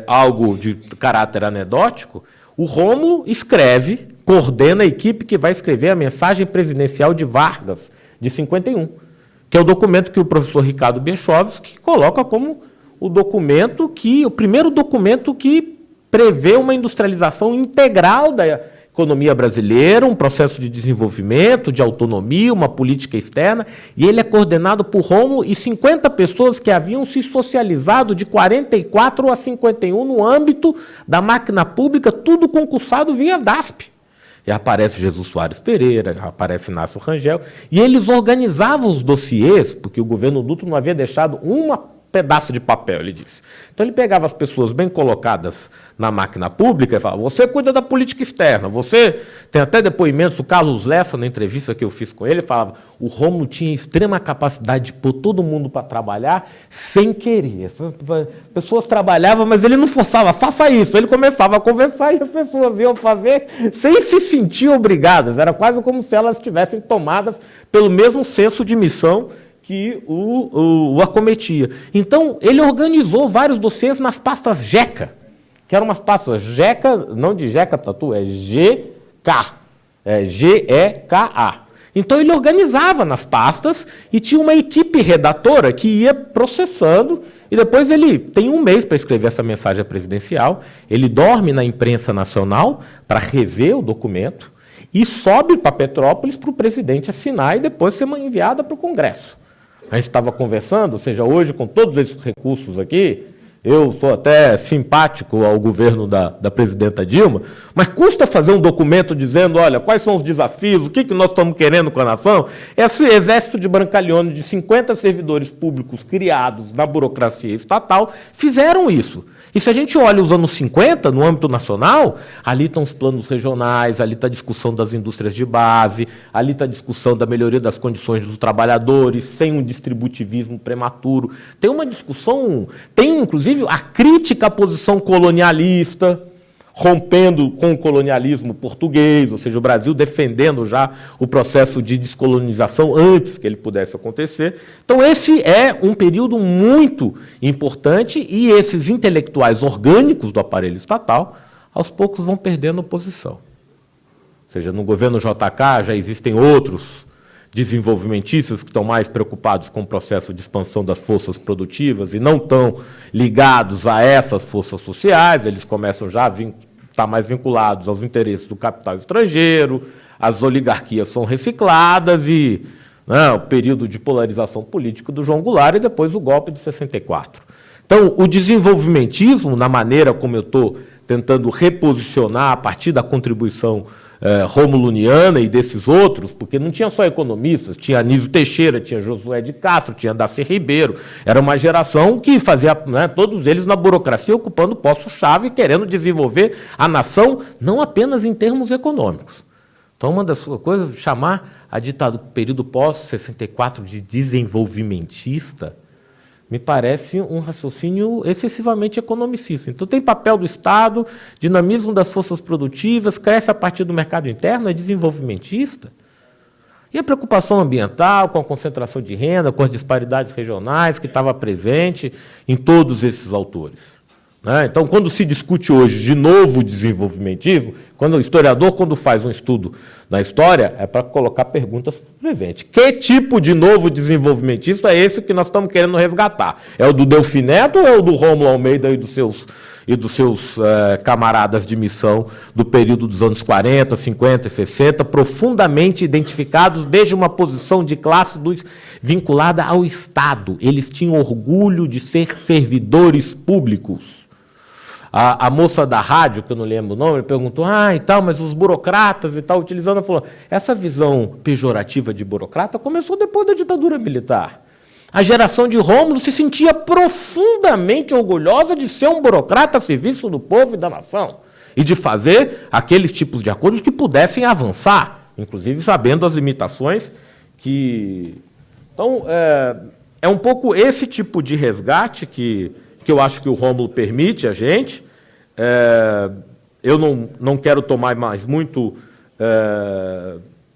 algo de caráter anedótico, o Rômulo escreve, coordena a equipe que vai escrever a mensagem presidencial de Vargas, de 51, que é o documento que o professor Ricardo Biechovski coloca como o primeiro documento que prevê uma industrialização integral da economia brasileira, um processo de desenvolvimento, de autonomia, uma política externa, e ele é coordenado por Rômulo e 50 pessoas que haviam se socializado de 44 a 51 no âmbito da máquina pública, tudo concursado via DASP. E aparece Jesus Soares Pereira, aparece Inácio Rangel, e eles organizavam os dossiês, porque o governo Dutra não havia deixado um pedaço de papel, ele disse. Então ele pegava as pessoas bem colocadas na máquina pública e falava, você cuida da política externa, você... Tem até depoimentos do Carlos Lessa, na entrevista que eu fiz com ele, falava, o Rômulo tinha extrema capacidade de pôr todo mundo para trabalhar sem querer. Pessoas trabalhavam, mas ele não forçava, faça isso. Ele começava a conversar e as pessoas iam fazer sem se sentir obrigadas. Era quase como se elas estivessem tomadas pelo mesmo senso de missão que o acometia. Então, ele organizou vários dossiês nas pastas GECA, que eram umas pastas GECA, não de GECA Tatu, é GK, G-E-K-A. Então, ele organizava nas pastas e tinha uma equipe redatora que ia processando, e depois ele tem um mês para escrever essa mensagem presidencial, ele dorme na imprensa nacional para rever o documento e sobe para Petrópolis para o presidente assinar e depois ser enviada para o Congresso. A gente estava conversando, ou seja, hoje com todos esses recursos aqui, eu sou até simpático ao governo da presidenta Dilma, mas custa fazer um documento dizendo, olha, quais são os desafios, o que nós estamos querendo com a nação? Esse exército de Brancaleone de 50 servidores públicos criados na burocracia estatal fizeram isso. E se a gente olha os anos 50, no âmbito nacional, ali estão os planos regionais, ali está a discussão das indústrias de base, ali está a discussão da melhoria das condições dos trabalhadores, sem um distributivismo prematuro. Tem uma discussão, tem inclusive a crítica à posição colonialista, rompendo com o colonialismo português, ou seja, o Brasil defendendo já o processo de descolonização antes que ele pudesse acontecer. Então, esse é um período muito importante e esses intelectuais orgânicos do aparelho estatal, aos poucos vão perdendo posição. Ou seja, no governo JK já existem outros desenvolvimentistas que estão mais preocupados com o processo de expansão das forças produtivas e não tão ligados a essas forças sociais, eles começam já a estar mais vinculados aos interesses do capital estrangeiro, as oligarquias são recicladas e o período de polarização política do João Goulart e depois o golpe de 64. Então, o desenvolvimentismo, na maneira como eu estou tentando reposicionar a partir da contribuição romuluniana e desses outros, porque não tinha só economistas, tinha Anísio Teixeira, tinha Josué de Castro, tinha Darcy Ribeiro, era uma geração que fazia, todos eles na burocracia, ocupando posto-chave, querendo desenvolver a nação, não apenas em termos econômicos. Então, uma das coisas, chamar a ditadura, período pós-64 de desenvolvimentista, me parece um raciocínio excessivamente economicista. Então, tem papel do Estado, dinamismo das forças produtivas, cresce a partir do mercado interno, é desenvolvimentista. E a preocupação ambiental, com a concentração de renda, com as disparidades regionais, que estava presente em todos esses autores. Então, quando se discute hoje de novo desenvolvimentismo, quando o historiador, quando faz um estudo na história, é para colocar perguntas presentes. Que tipo de novo desenvolvimentismo é esse que nós estamos querendo resgatar? É o do Delfim Neto ou é o do Rômulo Almeida e dos seus camaradas de missão do período dos anos 40, 50 e 60, profundamente identificados desde uma posição de classe vinculada ao Estado? Eles tinham orgulho de ser servidores públicos. A moça da rádio, que eu não lembro o nome, perguntou, e tal, mas os burocratas e tal, utilizando, ela falou, essa visão pejorativa de burocrata começou depois da ditadura militar. A geração de Rômulo se sentia profundamente orgulhosa de ser um burocrata a serviço do povo e da nação, e de fazer aqueles tipos de acordos que pudessem avançar, inclusive sabendo as limitações que... Então, é um pouco esse tipo de resgate que eu acho que o Rômulo permite a gente. Eu não quero tomar mais muito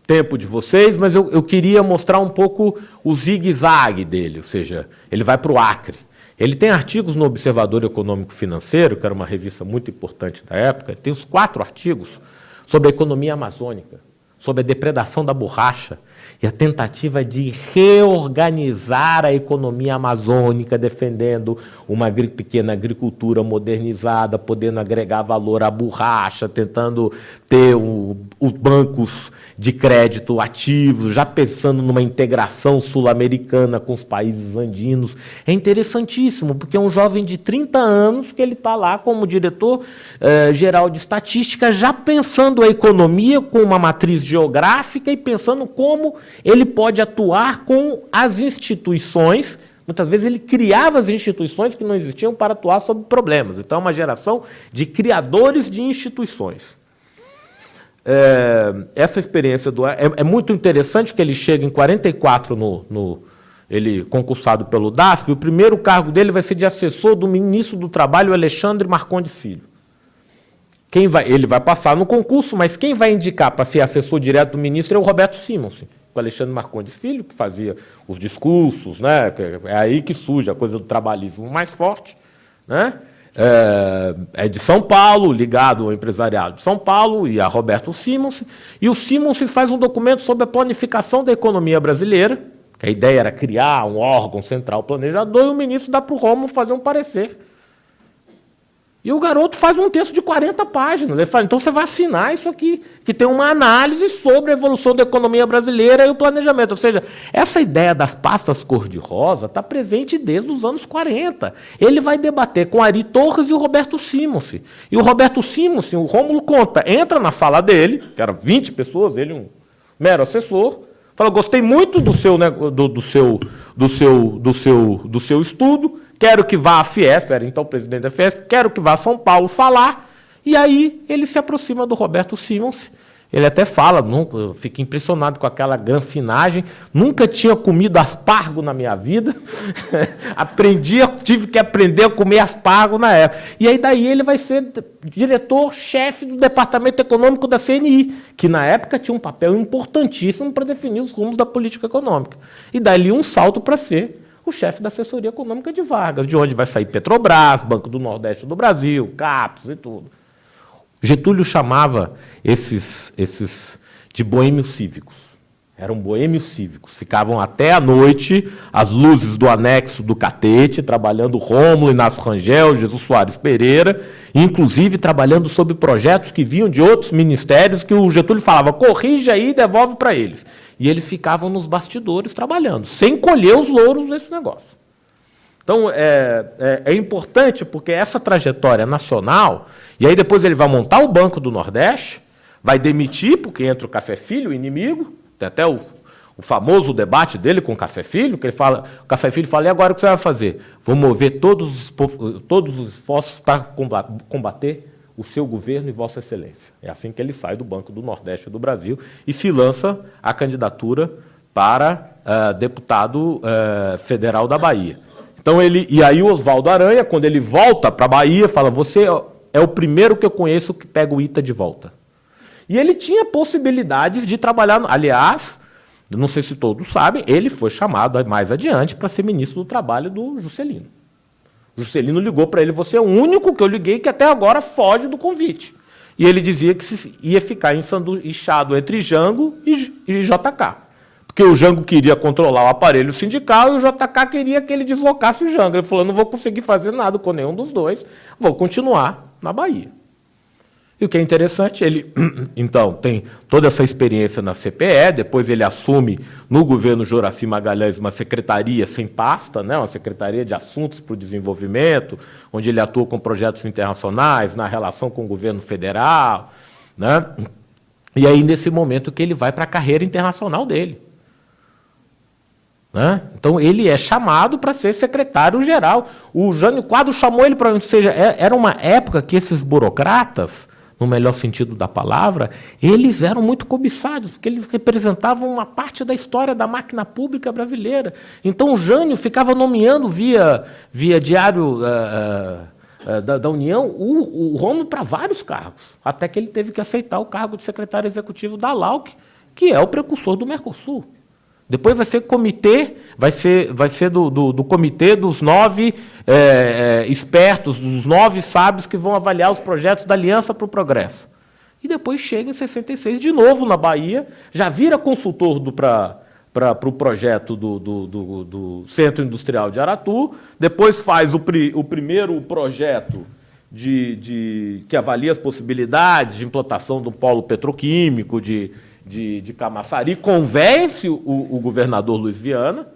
tempo de vocês, mas eu queria mostrar um pouco o zigue-zague dele, ou seja, ele vai para o Acre. Ele tem artigos no Observador Econômico Financeiro, que era uma revista muito importante da época, ele tem os 4 artigos sobre a economia amazônica, sobre a depredação da borracha, e a tentativa de reorganizar a economia amazônica, defendendo uma pequena agricultura modernizada, podendo agregar valor à borracha, tentando ter os bancos de crédito ativos, já pensando numa integração sul-americana com os países andinos. É interessantíssimo, porque é um jovem de 30 anos que ele está lá como diretor-geral de estatística, já pensando a economia com uma matriz geográfica e pensando como ele pode atuar com as instituições. Muitas vezes ele criava as instituições que não existiam para atuar sobre problemas. Então, é uma geração de criadores de instituições. Essa experiência é muito interessante, porque ele chega em 44, ele concursado pelo DASP, e o primeiro cargo dele vai ser de assessor do ministro do Trabalho, Alexandre Marcondes Filho. Ele vai passar no concurso, mas quem vai indicar para ser assessor direto do ministro é o Roberto Simonsen, o Alexandre Marcondes Filho, que fazia os discursos, é aí que surge a coisa do trabalhismo mais forte, é de São Paulo, ligado ao empresariado de São Paulo e a Roberto Simonsen, e o Simonsen faz um documento sobre a planificação da economia brasileira, que a ideia era criar um órgão central planejador, e o ministro dá para o Rômulo fazer um parecer. E o garoto faz um texto de 40 páginas. Ele fala, então você vai assinar isso aqui, que tem uma análise sobre a evolução da economia brasileira e o planejamento. Ou seja, essa ideia das pastas cor-de-rosa está presente desde os anos 40. Ele vai debater com Ari Torres e o Roberto Simonsen. E o Roberto Simonsen, o Rômulo conta, entra na sala dele, que eram 20 pessoas, ele um mero assessor, fala, gostei muito do seu estudo, quero que vá à Fiesp, era então o presidente da Fiesp, quero que vá a São Paulo falar, e aí ele se aproxima do Roberto Simons. Ele até fala, fica impressionado com aquela granfinagem, nunca tinha comido aspargo na minha vida, tive que aprender a comer aspargo na época. E aí daí ele vai ser diretor-chefe do Departamento Econômico da CNI, que na época tinha um papel importantíssimo para definir os rumos da política econômica. E dali um salto para ser o chefe da assessoria econômica de Vargas, de onde vai sair Petrobras, Banco do Nordeste do Brasil, CAPES e tudo. Getúlio chamava esses de boêmios cívicos. Eram boêmios cívicos. Ficavam até à noite as luzes do anexo do Catete, trabalhando Rômulo, Inácio Rangel, Jesus Soares Pereira, inclusive trabalhando sobre projetos que vinham de outros ministérios que o Getúlio falava, corrige aí e devolve para eles. E eles ficavam nos bastidores trabalhando, sem colher os louros desse negócio. Então, é importante porque essa trajetória nacional, e aí depois ele vai montar o Banco do Nordeste, vai demitir, porque entra o Café Filho, o inimigo, tem até o famoso debate dele com o Café Filho, que ele fala, o Café Filho fala, e agora o que você vai fazer? Vou mover todos os esforços para combater o seu governo e Vossa Excelência. É assim que ele sai do Banco do Nordeste do Brasil e se lança a candidatura para deputado federal da Bahia. Então e aí o Oswaldo Aranha, quando ele volta para a Bahia, fala, você é o primeiro que eu conheço que pega o ITA de volta. E ele tinha possibilidades de trabalhar, aliás, não sei se todos sabem, ele foi chamado mais adiante para ser ministro do Trabalho do Juscelino. O Juscelino ligou para ele, você é o único que eu liguei que até agora foge do convite. E ele dizia que ia ficar ensanduichado entre Jango e JK. Porque o Jango queria controlar o aparelho sindical e o JK queria que ele deslocasse o Jango. Ele falou, não vou conseguir fazer nada com nenhum dos dois, vou continuar na Bahia. E o que é interessante, ele, então, tem toda essa experiência na CPE, depois ele assume no governo Juracy Magalhães uma secretaria sem pasta, né, uma secretaria de assuntos para o desenvolvimento, onde ele atua com projetos internacionais, na relação com o governo federal, né, e aí nesse momento que ele vai para a carreira internacional dele. Né? Então, ele é chamado para ser secretário-geral. O Jânio Quadros chamou ele para... Ou seja, era uma época que esses burocratas, no melhor sentido da palavra, eles eram muito cobiçados, porque eles representavam uma parte da história da máquina pública brasileira. Então, o Jânio ficava nomeando via diário da União o Rômulo para vários cargos, até que ele teve que aceitar o cargo de secretário executivo da LAUC, que é o precursor do Mercosul. Depois vai ser comitê, vai ser do comitê dos 9 espertos, dos 9 sábios que vão avaliar os projetos da Aliança para o Progresso. E depois chega em 66, de novo na Bahia, já vira consultor para o projeto do Centro Industrial de Aratu, depois faz o primeiro projeto que avalia as possibilidades de implantação do polo petroquímico, de Camaçari, convence o governador Luiz Viana.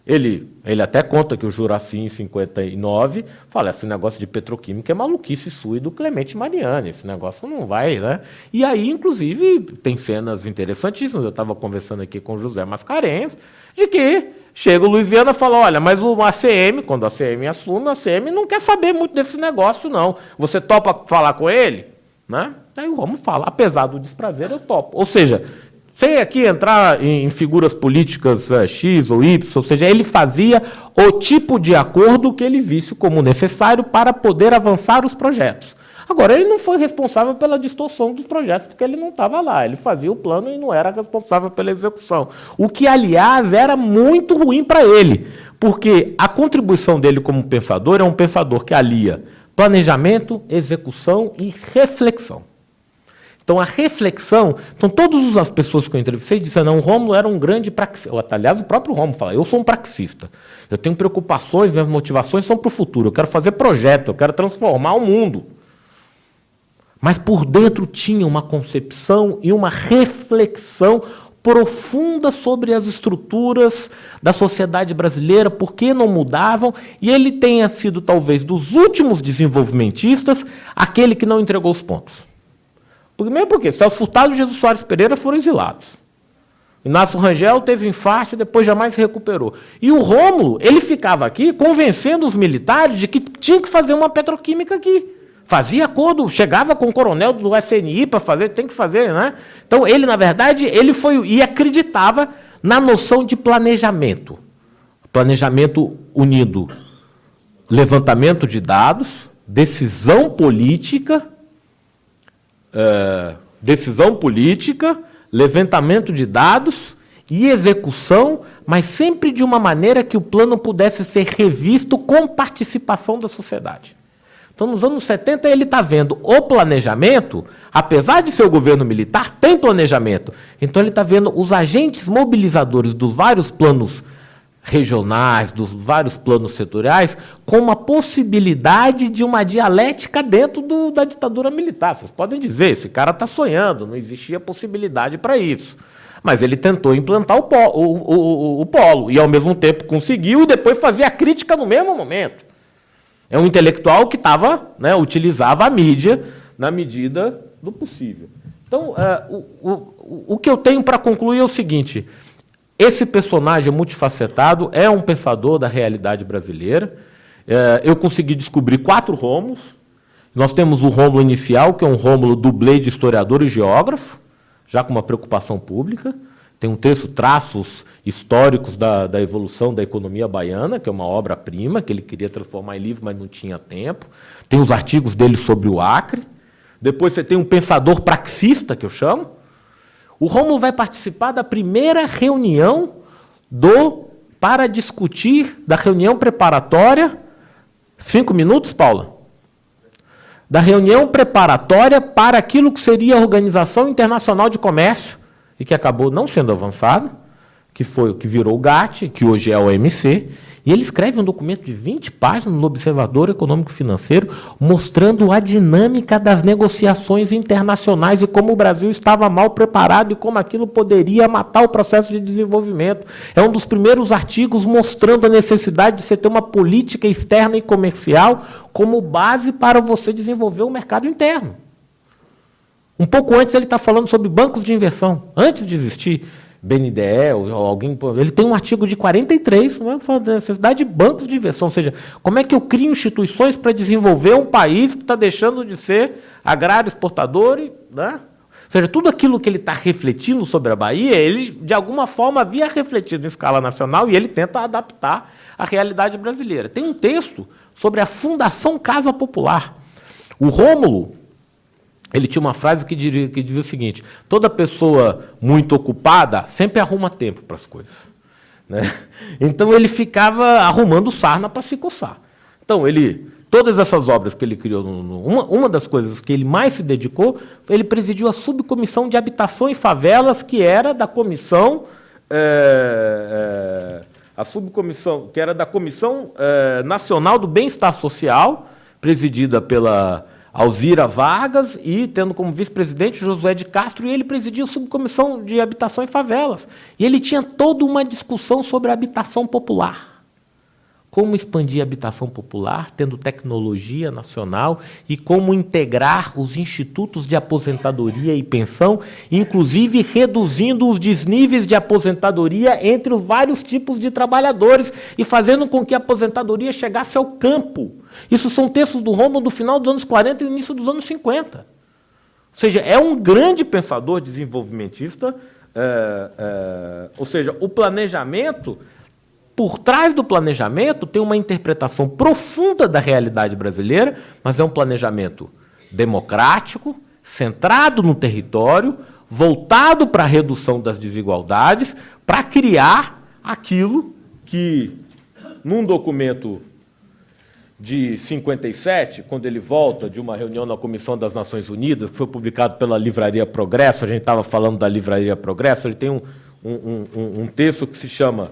Ele até conta que o Juracy, em 59, fala, esse negócio de petroquímica é maluquice sua e do Clemente Mariani, esse negócio não vai, né? E aí, inclusive, tem cenas interessantíssimas, eu estava conversando aqui com o José Mascarenhas, de que chega o Luiz Viana e fala, olha, mas o ACM, quando a ACM assume, a ACM não quer saber muito desse negócio, não. Você topa falar com ele? Né? Aí o Rômulo fala, apesar do desprazer, eu topo. Ou seja, sem aqui entrar em figuras políticas X ou Y, ou seja, ele fazia o tipo de acordo que ele visse como necessário para poder avançar os projetos. Agora, ele não foi responsável pela distorção dos projetos, porque ele não estava lá. Ele fazia o plano e não era responsável pela execução. O que, aliás, era muito ruim para ele, porque a contribuição dele como pensador é um pensador que alia planejamento, execução e reflexão. Então, a reflexão... Então, todas as pessoas que eu entrevistei disseram, não, o Rômulo era um grande praxista. Aliás, o próprio Rômulo fala, eu sou um praxista. Eu tenho preocupações, minhas motivações são para o futuro. Eu quero fazer projeto, eu quero transformar o mundo. Mas, por dentro, tinha uma concepção e uma reflexão profunda sobre as estruturas da sociedade brasileira, por que não mudavam, e ele tenha sido, talvez, dos últimos desenvolvimentistas, aquele que não entregou os pontos. Mesmo porque Celso Furtado e Jesus Soares Pereira foram exilados. Inácio Rangel teve infarto e depois jamais se recuperou. E o Rômulo, ele ficava aqui convencendo os militares de que tinha que fazer uma petroquímica aqui. Fazia acordo, chegava com o coronel do SNI para fazer, tem que fazer, né? Então, ele, na verdade, ele foi e acreditava na noção de planejamento. Planejamento unido, levantamento de dados, decisão política, levantamento de dados e execução, mas sempre de uma maneira que o plano pudesse ser revisto com participação da sociedade. Então, nos anos 70, ele está vendo o planejamento, apesar de ser o governo militar, tem planejamento. Então, ele está vendo os agentes mobilizadores dos vários planos regionais, dos vários planos setoriais, com uma possibilidade de uma dialética dentro da ditadura militar. Vocês podem dizer, esse cara está sonhando, não existia possibilidade para isso. Mas ele tentou implantar o polo, e ao mesmo tempo conseguiu, e depois fazia a crítica no mesmo momento. É um intelectual que utilizava a mídia na medida do possível. Então, o que eu tenho para concluir é o seguinte: esse personagem multifacetado é um pensador da realidade brasileira. Eu consegui descobrir 4 Rômulos. Nós temos o Rômulo inicial, que é um Rômulo dublê de historiador e geógrafo, já com uma preocupação pública. Tem um texto, Traços Históricos da Evolução da Economia Baiana, que é uma obra-prima, que ele queria transformar em livro, mas não tinha tempo. Tem os artigos dele sobre o Acre. Depois você tem um pensador praxista, que eu chamo. O Rômulo vai participar da primeira reunião para discutir, da reunião preparatória, 5 minutos, Paula? Da reunião preparatória para aquilo que seria a Organização Internacional de Comércio, e que acabou não sendo avançado, que foi o que virou o GATT, que hoje é a OMC, e ele escreve um documento de 20 páginas no Observador Econômico e Financeiro, mostrando a dinâmica das negociações internacionais e como o Brasil estava mal preparado e como aquilo poderia matar o processo de desenvolvimento. É um dos primeiros artigos mostrando a necessidade de você ter uma política externa e comercial como base para você desenvolver o mercado interno. Um pouco antes ele está falando sobre bancos de inversão, antes de existir BNDE, ou alguém, ele tem um artigo de 43, falando da necessidade de bancos de inversão, ou seja, como é que eu crio instituições para desenvolver um país que está deixando de ser agrário exportador, né? Ou seja, tudo aquilo que ele está refletindo sobre a Bahia, ele, de alguma forma, havia refletido em escala nacional e ele tenta adaptar à realidade brasileira. Tem um texto sobre a Fundação Casa Popular. O Rômulo, ele tinha uma frase que dizia o seguinte: toda pessoa muito ocupada sempre arruma tempo para as coisas, né? Então, ele ficava arrumando sarna para se coçar. Então, todas essas obras que ele criou, uma das coisas que ele mais se dedicou, ele presidiu a subcomissão de habitação e favelas, que era da comissão, que era da Comissão Nacional do Bem-Estar Social, presidida pela Alzira Vargas, e tendo como vice-presidente Josué de Castro, e ele presidia a subcomissão de habitação e favelas. E ele tinha toda uma discussão sobre a habitação popular. Como expandir a habitação popular, tendo tecnologia nacional, e como integrar os institutos de aposentadoria e pensão, inclusive reduzindo os desníveis de aposentadoria entre os vários tipos de trabalhadores e fazendo com que a aposentadoria chegasse ao campo. Isso são textos do Rômulo do final dos anos 40 e início dos anos 50. Ou seja, é um grande pensador desenvolvimentista, ou seja, o planejamento... Por trás do planejamento tem uma interpretação profunda da realidade brasileira, mas é um planejamento democrático, centrado no território, voltado para a redução das desigualdades, para criar aquilo que, num documento de 57, quando ele volta de uma reunião na Comissão das Nações Unidas, que foi publicado pela Livraria Progresso, a gente estava falando da Livraria Progresso, ele tem um texto que se chama...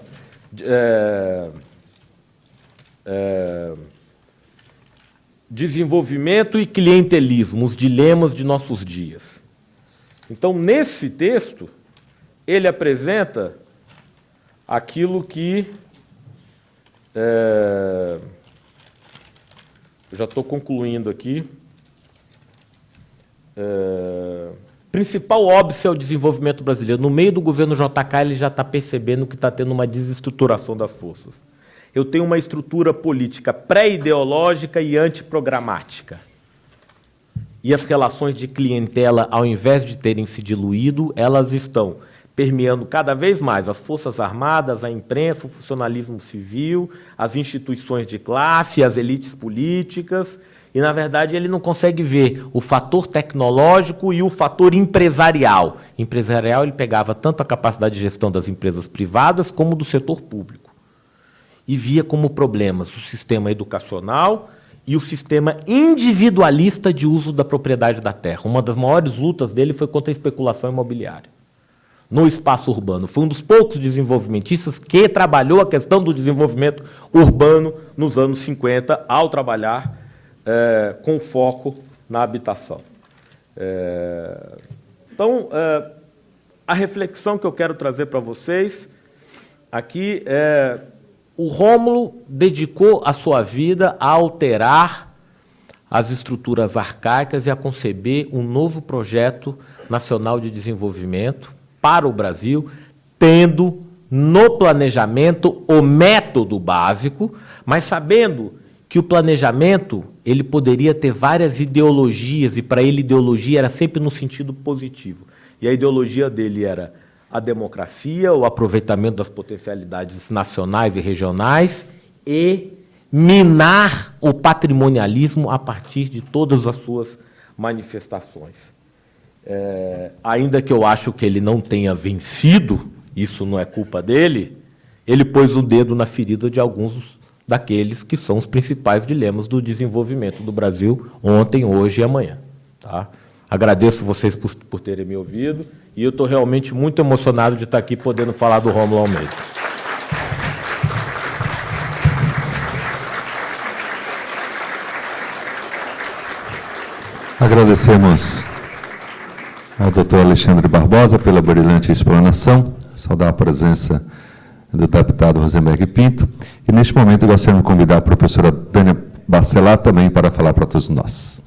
Desenvolvimento e clientelismo, os dilemas de nossos dias. Então, nesse texto, ele apresenta aquilo que... eu já estou concluindo aqui. principal óbice é o desenvolvimento brasileiro. No meio do governo JK, ele já está percebendo que está tendo uma desestruturação das forças. Eu tenho uma estrutura política pré-ideológica e antiprogramática. E as relações de clientela, ao invés de terem se diluído, elas estão permeando cada vez mais as Forças Armadas, a imprensa, o funcionalismo civil, as instituições de classe, as elites políticas, e, na verdade, ele não consegue ver o fator tecnológico e o fator empresarial. Empresarial, ele pegava tanto a capacidade de gestão das empresas privadas como do setor público. E via como problemas o sistema educacional e o sistema individualista de uso da propriedade da terra. Uma das maiores lutas dele foi contra a especulação imobiliária no espaço urbano. Foi um dos poucos desenvolvimentistas que trabalhou a questão do desenvolvimento urbano nos anos 50, ao trabalhar com foco na habitação. Então, a reflexão que eu quero trazer para vocês aqui é: o Rômulo dedicou a sua vida a alterar as estruturas arcaicas e a conceber um novo projeto nacional de desenvolvimento para o Brasil, tendo no planejamento o método básico, mas sabendo que o planejamento ele poderia ter várias ideologias, e para ele ideologia era sempre no sentido positivo. E a ideologia dele era a democracia, o aproveitamento das potencialidades nacionais e regionais e minar o patrimonialismo a partir de todas as suas manifestações. Ainda que eu acho que ele não tenha vencido, isso não é culpa dele, ele pôs o dedo na ferida de alguns daqueles que são os principais dilemas do desenvolvimento do Brasil ontem, hoje e amanhã. Tá? Agradeço vocês por terem me ouvido e eu estou realmente muito emocionado de estar aqui podendo falar do Rômulo Almeida. Agradecemos ao Dr. Alexandre Barbosa pela brilhante explanação, saudar a presença do deputado Rosenberg Pinto, e neste momento gostaria de convidar a professora Tânia Bacelar também para falar para todos nós.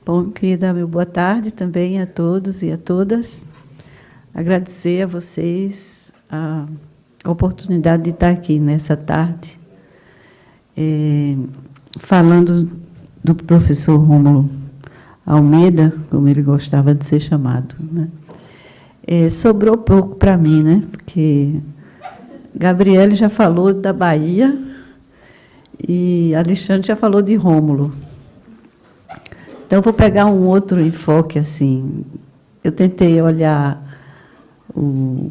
Bom, queria dar meu boa tarde também a todos e a todas. Agradecer a vocês a oportunidade de estar aqui nessa tarde, falando do professor Rômulo Almeida, como ele gostava de ser chamado. Né? Sobrou pouco para mim, né? Porque Gabriele já falou da Bahia e Alexandre já falou de Rômulo. Então, eu vou pegar um outro enfoque. Assim. Eu tentei olhar o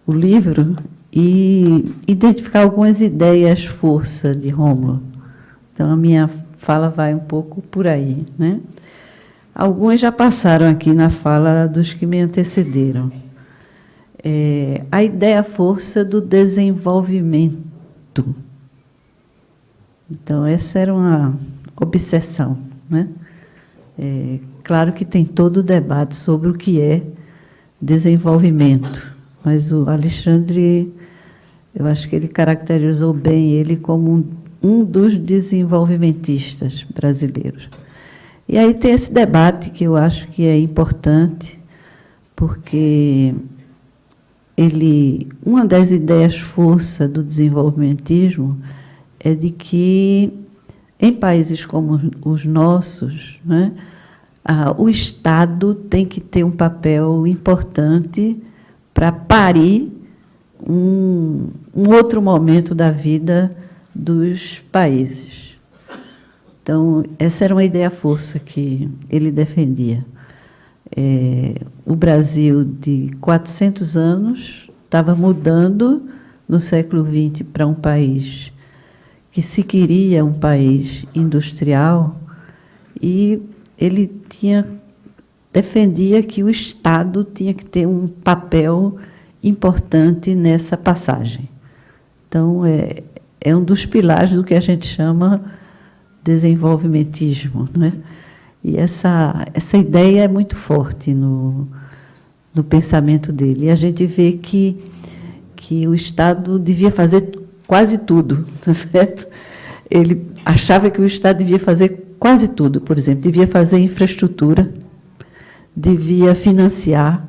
livro e identificar algumas ideias força de Rômulo. Então, a minha fala vai um pouco por aí. Né? Algumas já passaram aqui na fala dos que me antecederam. A ideia força do desenvolvimento. Então, essa era uma obsessão. Né? Claro que tem todo o debate sobre o que é desenvolvimento, mas o Alexandre, eu acho que ele caracterizou bem ele como um dos desenvolvimentistas brasileiros. E aí tem esse debate que eu acho que é importante, porque uma das ideias força do desenvolvimentismo é de que, em países como os nossos, né, o Estado tem que ter um papel importante para parir um outro momento da vida dos países. Então, essa era uma ideia força que ele defendia. O Brasil, de 400 anos, estava mudando no século XX para um país que se queria um país industrial, e ele defendia que o Estado tinha que ter um papel importante nessa passagem. Então, é um dos pilares do que a gente chama desenvolvimentismo. Né? E essa ideia é muito forte no pensamento dele. E a gente vê que o Estado devia fazer quase tudo, tá certo? ele achava que o Estado devia fazer quase tudo. Por exemplo, devia fazer infraestrutura, devia financiar,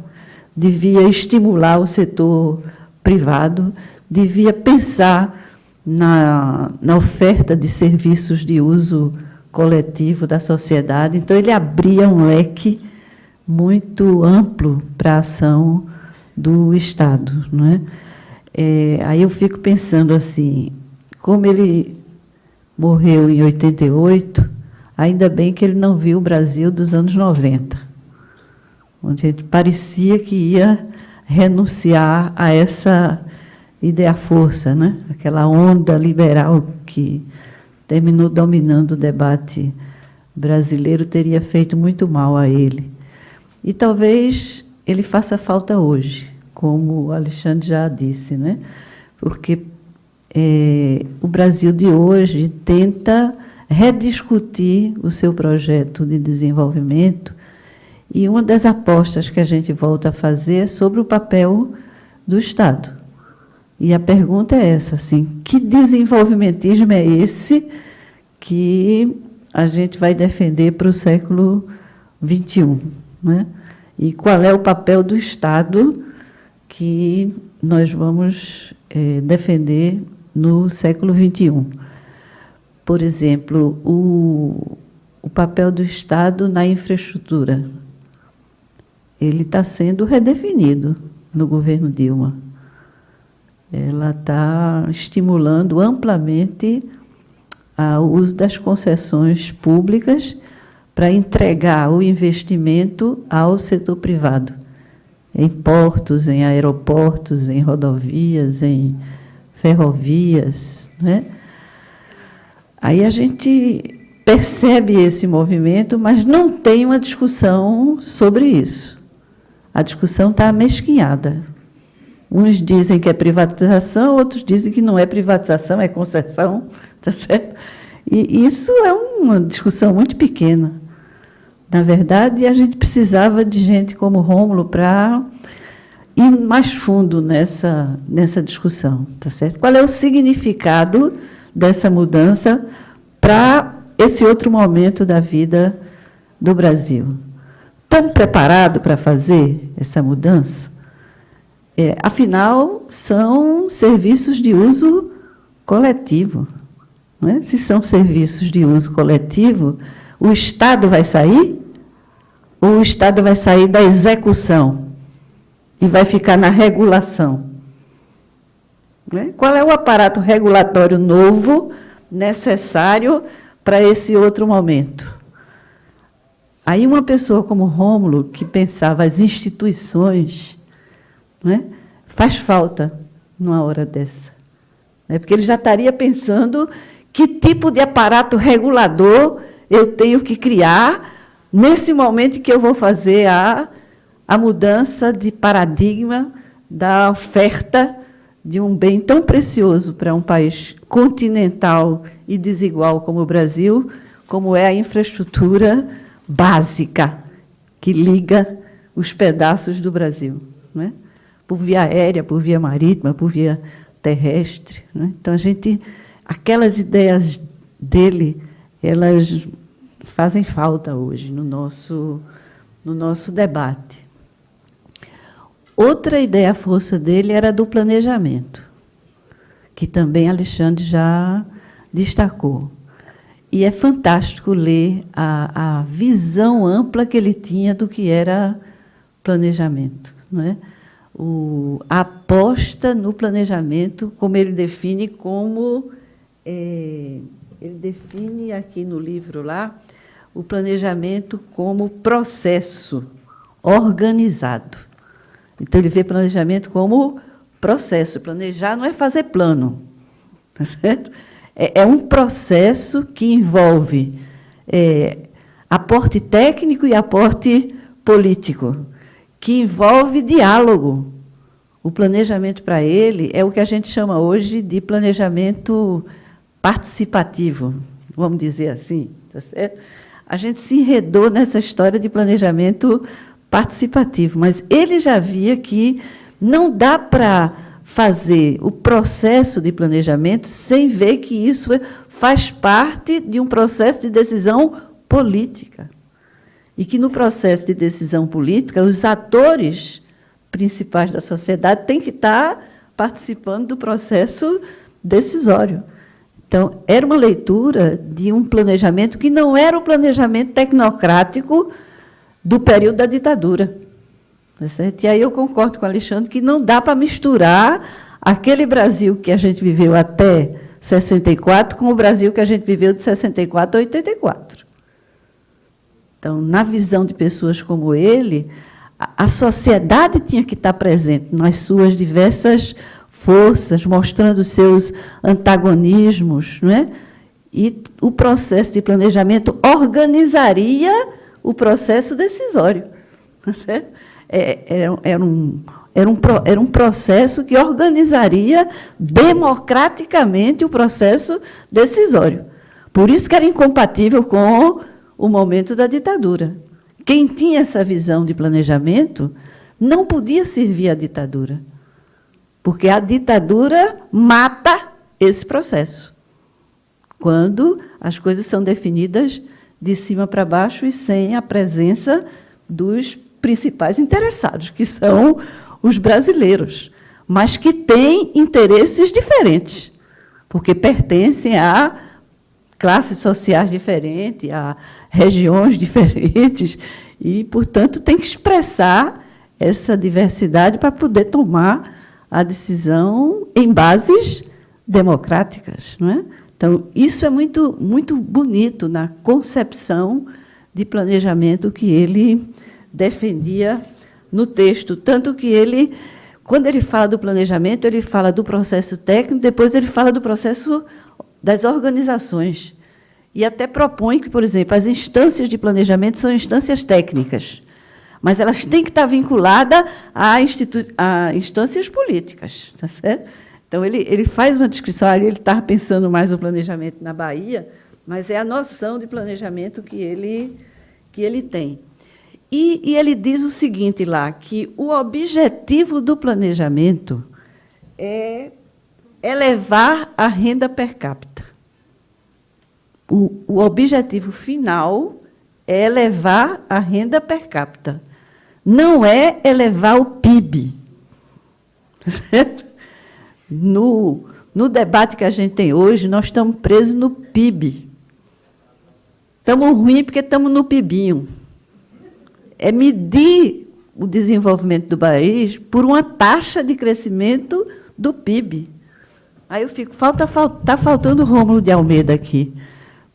devia estimular o setor privado, devia pensar na oferta de serviços de uso coletivo da sociedade. Então, ele abria um leque muito amplo para a ação do Estado, não é? Aí eu fico pensando assim, como ele morreu em 88, ainda bem que ele não viu o Brasil dos anos 90, onde ele parecia que ia renunciar a essa ideia-força, né? Aquela onda liberal que terminou dominando o debate brasileiro, teria feito muito mal a ele. E talvez ele faça falta hoje, como o Alexandre já disse, né? Porque o Brasil de hoje tenta rediscutir o seu projeto de desenvolvimento, e uma das apostas que a gente volta a fazer é sobre o papel do Estado. E a pergunta é essa, assim, que desenvolvimentismo é esse que a gente vai defender para o século XXI, né? E qual é o papel do Estado que nós vamos defender no século XXI? Por exemplo, o papel do Estado na infraestrutura. Ele está sendo redefinido no governo Dilma. Ela está estimulando amplamente o uso das concessões públicas para entregar o investimento ao setor privado, em portos, em aeroportos, em rodovias, em ferrovias, né? Aí a gente percebe esse movimento, mas não tem uma discussão sobre isso. A discussão está amesquinhada. Uns dizem que é privatização, outros dizem que não é privatização, é concessão, tá certo? E isso é uma discussão muito pequena. Na verdade, a gente precisava de gente como Rômulo para ir mais fundo nessa discussão, tá certo? Qual é o significado dessa mudança para esse outro momento da vida do Brasil? Estão preparados para fazer essa mudança? Afinal, são serviços de uso coletivo, não é? Se são serviços de uso coletivo, o Estado vai sair? Ou o Estado vai sair da execução e vai ficar na regulação? Não é? Qual é o aparato regulatório novo necessário para esse outro momento? Aí uma pessoa como Rômulo, que pensava as instituições, não é? Faz falta numa hora dessa. Porque ele já estaria pensando que tipo de aparato regulador eu tenho que criar nesse momento em que eu vou fazer a mudança de paradigma da oferta de um bem tão precioso para um país continental e desigual como o Brasil, como é a infraestrutura básica que liga os pedaços do Brasil, não é? Por via aérea, por via marítima, por via terrestre, não é? Então, aquelas ideias dele, elas fazem falta hoje no nosso debate. Outra ideia-força dele era do planejamento, que também Alexandre já destacou. E é fantástico ler a visão ampla que ele tinha do que era planejamento, não é? A aposta no planejamento, como ele define ele define aqui no livro lá, o planejamento como processo organizado. Então, ele vê planejamento como processo. Planejar não é fazer plano, tá certo? É um processo que envolve aporte técnico e aporte político, que envolve diálogo. O planejamento, para ele, é o que a gente chama hoje de planejamento participativo, vamos dizer assim, tá certo? A gente se enredou nessa história de planejamento participativo, mas ele já via que não dá para fazer o processo de planejamento sem ver que isso faz parte de um processo de decisão política. E que, no processo de decisão política, os atores principais da sociedade têm que estar participando do processo decisório. Então, era uma leitura de um planejamento que não era o planejamento tecnocrático do período da ditadura. Tá certo? E aí eu concordo com o Alexandre que não dá para misturar aquele Brasil que a gente viveu até 64 com o Brasil que a gente viveu de 64 a 84. Então, na visão de pessoas como ele, a sociedade tinha que estar presente nas suas diversas forças, mostrando seus antagonismos, não é? E o processo de planejamento organizaria o processo decisório. Tá certo? Era um processo que organizaria democraticamente o processo decisório. Por isso que era incompatível com o momento da ditadura. Quem tinha essa visão de planejamento não podia servir à ditadura, porque a ditadura mata esse processo, quando as coisas são definidas de cima para baixo e sem a presença dos principais interessados, que são os brasileiros, mas que têm interesses diferentes, porque pertencem a classes sociais diferentes, a regiões diferentes, e, portanto, tem que expressar essa diversidade para poder tomar a decisão em bases democráticas, não é? Então, isso é muito, muito bonito na concepção de planejamento que ele defendia no texto, tanto que ele, quando ele fala do planejamento, ele fala do processo técnico, depois ele fala do processo das organizações. E até propõe que, por exemplo, as instâncias de planejamento são instâncias técnicas, mas elas têm que estar vinculadas a instâncias políticas. Tá certo? Então, ele faz uma descrição, ele estava pensando mais no planejamento na Bahia, mas é a noção de planejamento que ele tem. E ele diz o seguinte lá, que o objetivo do planejamento é elevar a renda per capita. O objetivo final é elevar a renda per capita. Não é elevar o PIB. Certo? No debate que a gente tem hoje, nós estamos presos no PIB. Estamos ruins porque estamos no PIBinho. É medir o desenvolvimento do país por uma taxa de crescimento do PIB. Aí eu fico, está faltando o Rômulo de Almeida aqui,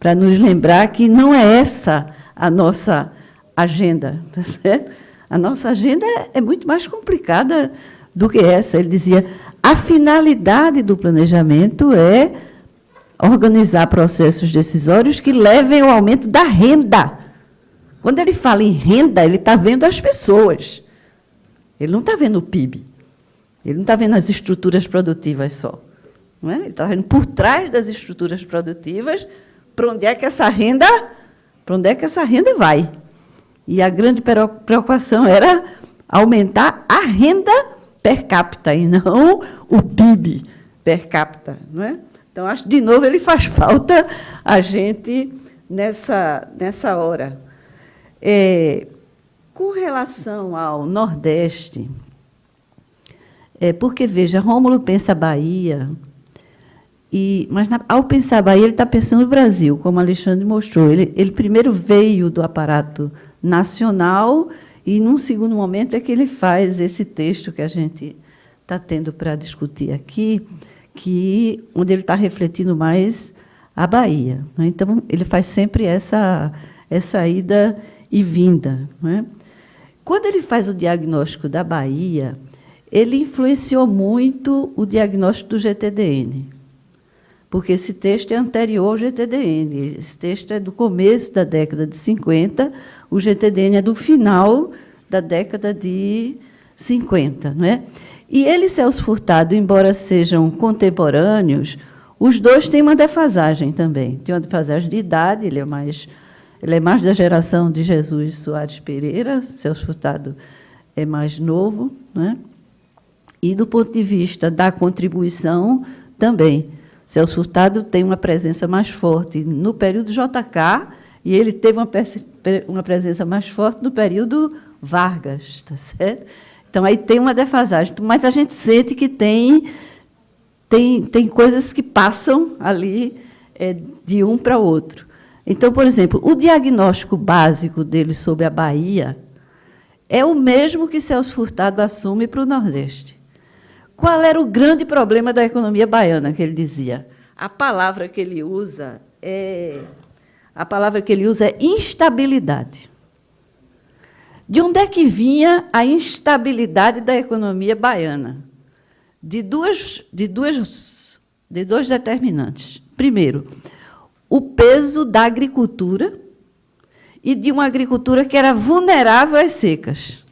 para nos lembrar que não é essa a nossa agenda. Tá certo? A nossa agenda é muito mais complicada do que essa. Ele dizia, a finalidade do planejamento é organizar processos decisórios que levem ao aumento da renda. Quando ele fala em renda, ele está vendo as pessoas. Ele não está vendo o PIB. Ele não está vendo as estruturas produtivas só. Não é? Ele está vendo por trás das estruturas produtivas para onde é que essa renda vai. E a grande preocupação era aumentar a renda per capita, e não o PIB per capita. Não é? Então, acho que, de novo, ele faz falta a gente nessa hora. Com relação ao Nordeste, porque, veja, Rômulo pensa a Bahia, mas, ao pensar a Bahia, ele está pensando no Brasil, como Alexandre mostrou. Ele primeiro veio do aparato nacional e, num segundo momento, é que ele faz esse texto que a gente está tendo para discutir aqui, onde ele está refletindo mais a Bahia. Não é? Então, ele faz sempre essa ida e vinda. Não é? Quando ele faz o diagnóstico da Bahia, ele influenciou muito o diagnóstico do GTDN, porque esse texto é anterior ao GTDN. Esse texto é do começo da década de 50, o GTDN é do final da década de 50. Não é? E ele e Celso Furtado, embora sejam contemporâneos, os dois têm uma defasagem também. Tem uma defasagem de idade, ele é mais da geração de Jesus Soares Pereira, Celso Furtado é mais novo, não é? E, do ponto de vista da contribuição, também. Celso Furtado tem uma presença mais forte no período JK e ele teve uma presença mais forte no período Vargas, tá certo? Então, aí tem uma defasagem. Mas a gente sente que tem coisas que passam ali de um para o outro. Então, por exemplo, o diagnóstico básico dele sobre a Bahia é o mesmo que Celso Furtado assume para o Nordeste. Qual era o grande problema da economia baiana, que ele dizia? A palavra que ele usa é instabilidade. De onde é que vinha a instabilidade da economia baiana? De dois determinantes. Primeiro, o peso da agricultura e de uma agricultura que era vulnerável às secas,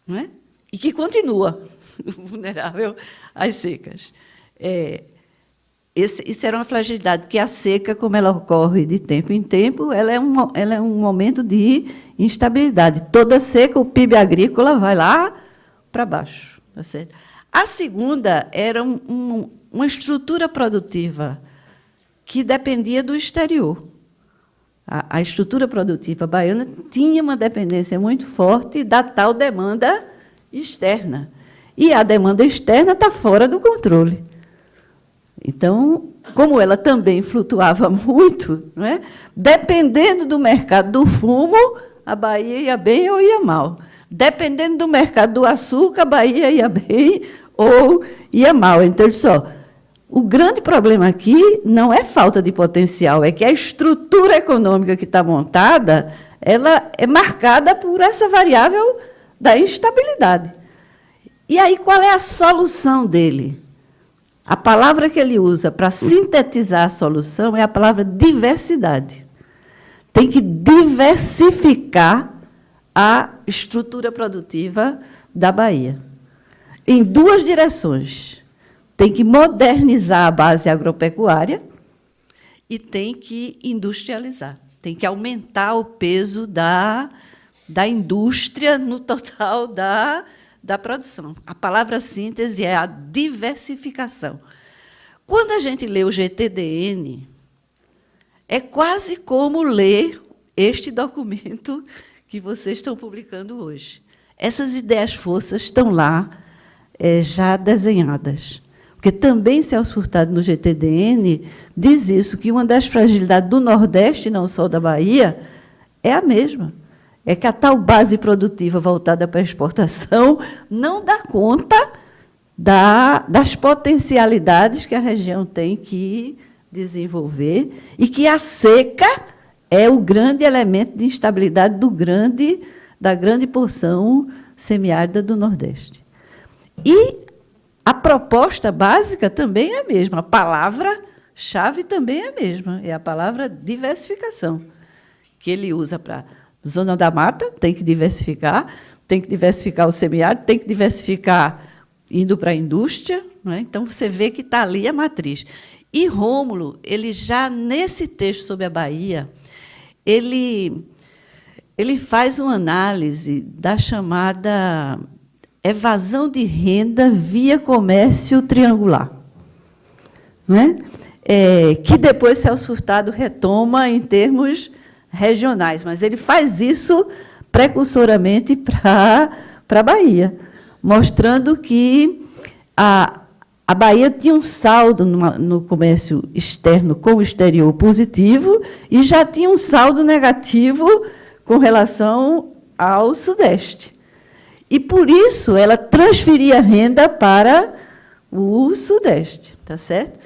não é? E que continua vulnerável às secas. Isso era uma fragilidade, porque a seca, como ela ocorre de tempo em tempo, ela é um momento de instabilidade. Toda seca, o PIB agrícola vai lá para baixo. Tá certo? A segunda era uma estrutura produtiva que dependia do exterior. A estrutura produtiva baiana tinha uma dependência muito forte da tal demanda externa. E a demanda externa está fora do controle. Então, como ela também flutuava muito, não é? Dependendo do mercado do fumo, a Bahia ia bem ou ia mal. Dependendo do mercado do açúcar, a Bahia ia bem ou ia mal. Então, ele só... O grande problema aqui não é falta de potencial, é que a estrutura econômica que está montada, ela é marcada por essa variável da instabilidade. E aí, qual é a solução dele? A palavra que ele usa para sintetizar a solução é a palavra diversidade. Tem que diversificar a estrutura produtiva da Bahia, em duas direções. Tem que modernizar a base agropecuária e tem que industrializar. Tem que aumentar o peso da indústria no total da produção. A palavra síntese é a diversificação. Quando a gente lê o GTDN, é quase como ler este documento que vocês estão publicando hoje. Essas ideias-forças estão lá, já desenhadas. Porque também Celso Furtado, no GTDN, diz isso, que uma das fragilidades do Nordeste, não só da Bahia, é a mesma. É que a tal base produtiva voltada para a exportação não dá conta das potencialidades que a região tem que desenvolver e que a seca é o grande elemento de instabilidade da grande porção semiárida do Nordeste. E a proposta básica também é a mesma, a palavra-chave também é a mesma, é a palavra diversificação, que ele usa para zona da mata, tem que diversificar o semiárido, tem que diversificar indo para a indústria, não é? Então, você vê que está ali a matriz. E Rômulo, ele já, nesse texto sobre a Bahia, ele faz uma análise da chamada evasão de renda via comércio triangular, não é? Que depois Celso Furtado retoma em termos regionais, mas ele faz isso precursoramente para a Bahia, mostrando que a Bahia tinha um saldo no comércio externo com o exterior positivo e já tinha um saldo negativo com relação ao Sudeste. E, por isso, ela transferia renda para o Sudeste, tá certo?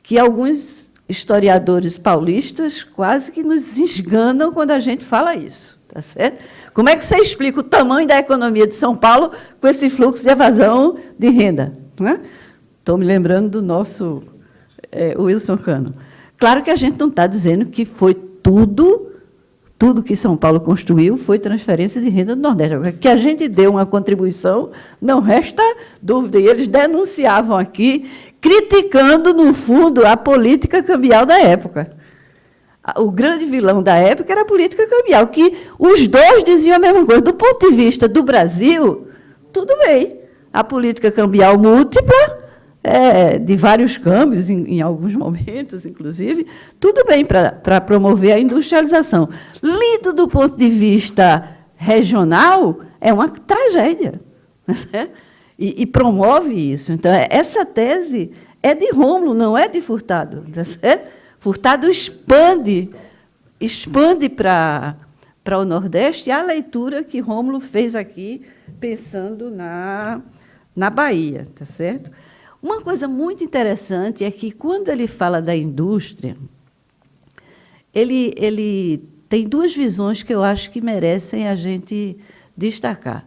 Que alguns historiadores paulistas quase que nos esganam quando a gente fala isso, tá certo? Como é que você explica o tamanho da economia de São Paulo com esse fluxo de evasão de renda? Não é? Estou me lembrando do nosso Wilson Cano. Claro que a gente não está dizendo que foi tudo que São Paulo construiu foi transferência de renda do Nordeste. Agora, que a gente deu uma contribuição, não resta dúvida. E eles denunciavam aqui, criticando, no fundo, a política cambial da época. O grande vilão da época era a política cambial, que os dois diziam a mesma coisa. Do ponto de vista do Brasil, tudo bem. a política cambial múltipla, de vários câmbios, em alguns momentos, inclusive, tudo bem para promover a industrialização. Lido do ponto de vista regional, é uma tragédia, né? E promove isso. Então, essa tese é de Rômulo, não é de Furtado. Tá certo? Furtado expande para o Nordeste a leitura que Rômulo fez aqui, pensando na Bahia. Tá certo? Uma coisa muito interessante é que, quando ele fala da indústria, ele tem duas visões que eu acho que merecem a gente destacar.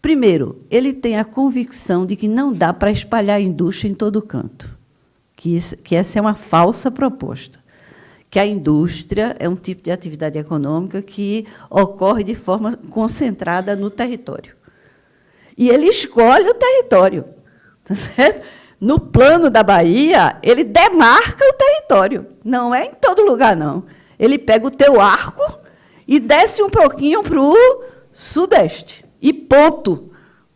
Primeiro, ele tem a convicção de que não dá para espalhar a indústria em todo canto, que essa é uma falsa proposta, que a indústria é um tipo de atividade econômica que ocorre de forma concentrada no território. E ele escolhe o território, tá certo? No plano da Bahia, ele demarca o território. Não é em todo lugar, não. Ele pega o teu arco e desce um pouquinho para o sudeste. E ponto.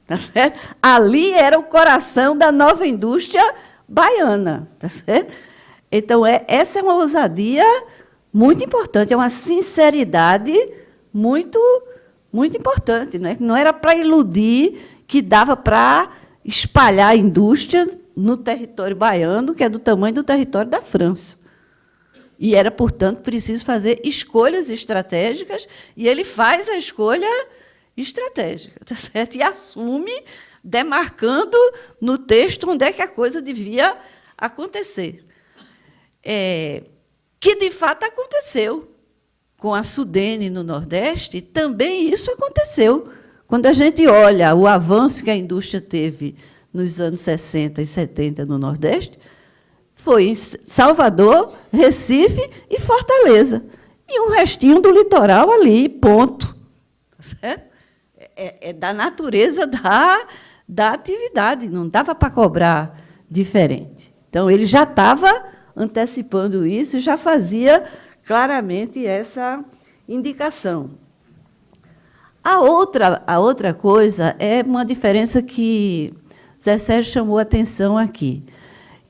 Tá certo? Ali era o coração da nova indústria baiana. Tá certo? Então, essa é uma ousadia muito importante, é uma sinceridade muito, muito importante. Não era para iludir que dava para espalhar a indústria no território baiano, que é do tamanho do território da França. E era, portanto, preciso fazer escolhas estratégicas, e ele faz a escolha estratégica, tá certo? E assume, demarcando no texto onde é que a coisa devia acontecer. Que, de fato, aconteceu. Com a Sudene no Nordeste, também isso aconteceu. Quando a gente olha o avanço que a indústria teve nos anos 60 e 70 no Nordeste, foi em Salvador, Recife e Fortaleza. E um restinho do litoral ali, ponto. Certo? É da natureza da atividade, não dava para cobrar diferente. Então, ele já estava antecipando isso e já fazia claramente essa indicação. A outra coisa é uma diferença que Zé Sérgio chamou a atenção aqui,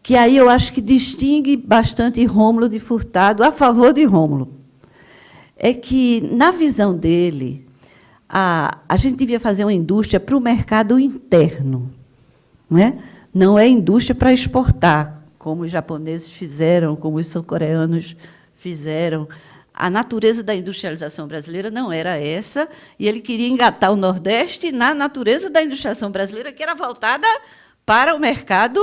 que aí eu acho que distingue bastante Rômulo de Furtado a favor de Rômulo. É que, na visão dele, a gente devia fazer uma indústria para o mercado interno. Não é indústria para exportar, como os japoneses fizeram, como os sul-coreanos fizeram. A natureza da industrialização brasileira não era essa, e ele queria engatar o Nordeste na natureza da industrialização brasileira, que era voltada para o mercado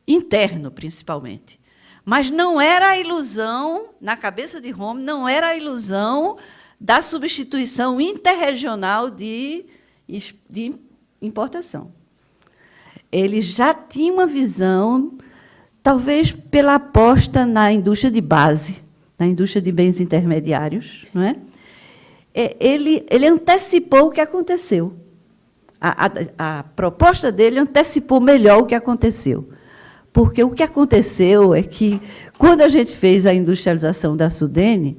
interno, principalmente. Mas não era a ilusão, na cabeça de Rômulo, não era a ilusão da substituição interregional de importação. Ele já tinha uma visão, talvez pela aposta na indústria de base, na indústria de bens intermediários, não é? Ele antecipou o que aconteceu. A proposta dele antecipou melhor o que aconteceu. Porque o que aconteceu é que, quando a gente fez a industrialização da Sudene,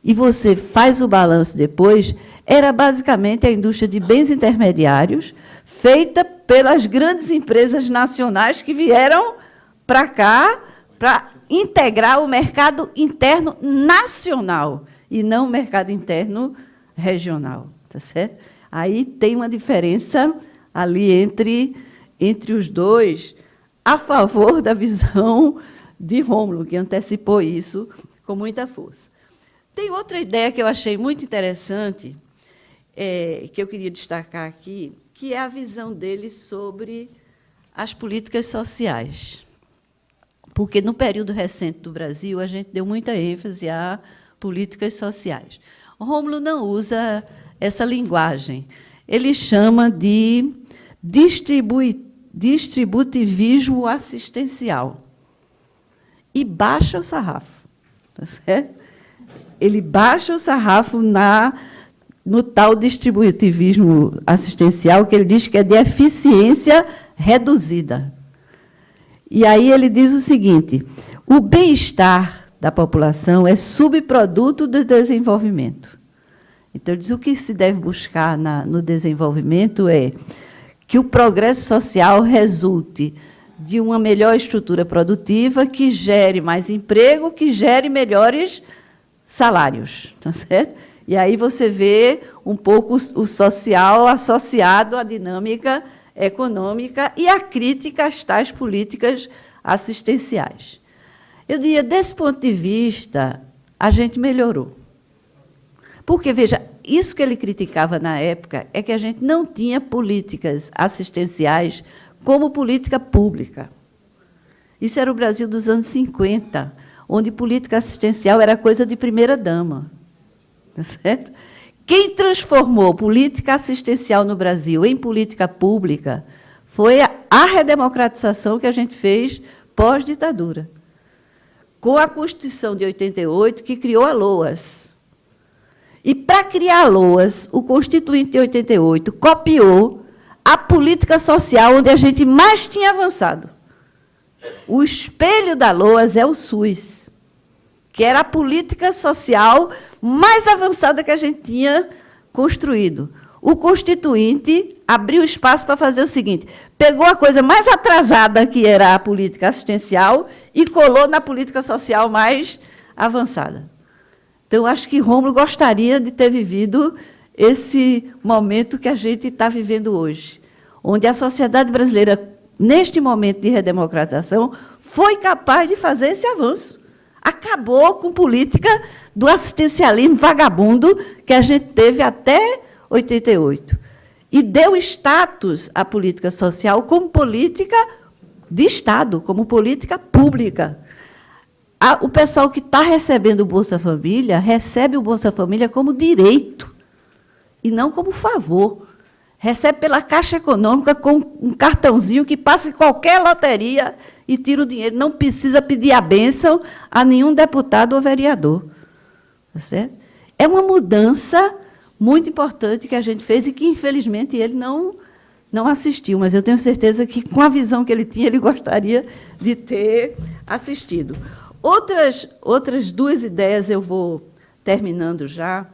e você faz o balanço depois, era basicamente a indústria de bens intermediários, feita pelas grandes empresas nacionais que vieram para cá para integrar o mercado interno nacional e não o mercado interno regional. Tá certo? Aí tem uma diferença ali entre os dois, a favor da visão de Rômulo, que antecipou isso com muita força. Tem outra ideia que eu achei muito interessante, que eu queria destacar aqui, que é a visão dele sobre as políticas sociais. Porque, no período recente do Brasil, a gente deu muita ênfase a políticas sociais. Rômulo não usa essa linguagem. Ele chama de distributivismo assistencial. E baixa o sarrafo. Tá certo? Ele baixa o sarrafo no tal distributivismo assistencial, que ele diz que é de eficiência reduzida. E aí ele diz o seguinte: o bem-estar da população é subproduto do desenvolvimento. Então, ele diz o que se deve buscar no desenvolvimento é que o progresso social resulte de uma melhor estrutura produtiva que gere mais emprego, que gere melhores salários, tá certo? E aí você vê um pouco o social associado à dinâmica econômica e à crítica às tais políticas assistenciais. Eu diria, desse ponto de vista, a gente melhorou. Porque, veja, isso que ele criticava na época é que a gente não tinha políticas assistenciais como política pública. Isso era o Brasil dos anos 50, onde política assistencial era coisa de primeira-dama. Certo? Quem transformou política assistencial no Brasil em política pública foi a redemocratização que a gente fez pós-ditadura, com a Constituição de 88, que criou a LOAS. E, para criar a LOAS, o Constituinte de 88 copiou a política social onde a gente mais tinha avançado. O espelho da LOAS é o SUS, que era a política social mais avançada que a gente tinha construído. O Constituinte abriu espaço para fazer o seguinte: pegou a coisa mais atrasada, que era a política assistencial, e colou na política social mais avançada. Então, acho que Rômulo gostaria de ter vivido esse momento que a gente está vivendo hoje, onde a sociedade brasileira, neste momento de redemocratização, foi capaz de fazer esse avanço. Acabou com política do assistencialismo vagabundo que a gente teve até 88. E deu status à política social como política de Estado, como política pública. O pessoal que está recebendo o Bolsa Família recebe o Bolsa Família como direito e não como favor. Recebe pela Caixa Econômica com um cartãozinho que passa em qualquer loteria e tira o dinheiro. Não precisa pedir a bênção a nenhum deputado ou vereador. Tá certo? É uma mudança muito importante que a gente fez e que, infelizmente, ele não assistiu. Mas eu tenho certeza que, com a visão que ele tinha, ele gostaria de ter assistido. Outras duas ideias eu vou terminando já,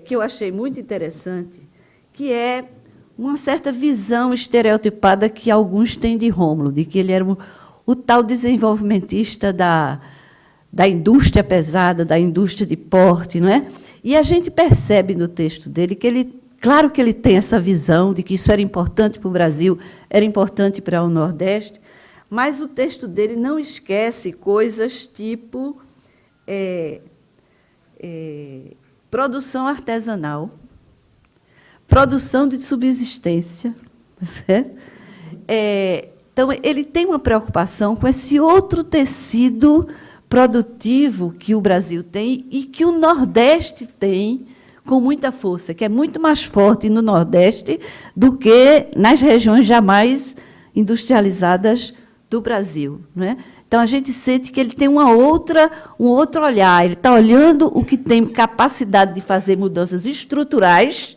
que eu achei muito interessante, que é uma certa visão estereotipada que alguns têm de Rômulo, de que ele era o tal desenvolvimentista da indústria pesada, da indústria de porte, não é? E a gente percebe no texto dele que ele, claro que ele tem essa visão de que isso era importante para o Brasil, era importante para o Nordeste, mas o texto dele não esquece coisas tipo produção artesanal, produção de subsistência. Certo? Então, ele tem uma preocupação com esse outro tecido produtivo que o Brasil tem e que o Nordeste tem com muita força, que é muito mais forte no Nordeste do que nas regiões jamais industrializadas do Brasil. Não é? Então, a gente sente que ele tem um outro olhar, ele está olhando o que tem capacidade de fazer mudanças estruturais,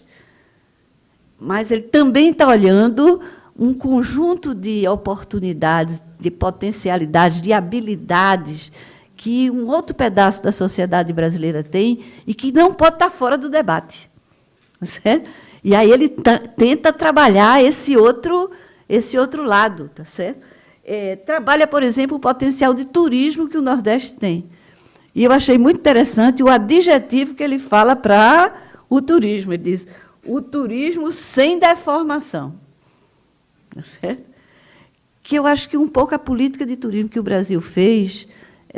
mas ele também está olhando um conjunto de oportunidades, de potencialidades, de habilidades que um outro pedaço da sociedade brasileira tem e que não pode estar fora do debate. Certo? E aí ele tenta trabalhar esse outro lado. Tá certo? Trabalha, por exemplo, o potencial de turismo que o Nordeste tem. E eu achei muito interessante o adjetivo que ele fala para o turismo. Ele diz: o turismo sem deformação. Certo? Que eu acho que um pouco a política de turismo que o Brasil fez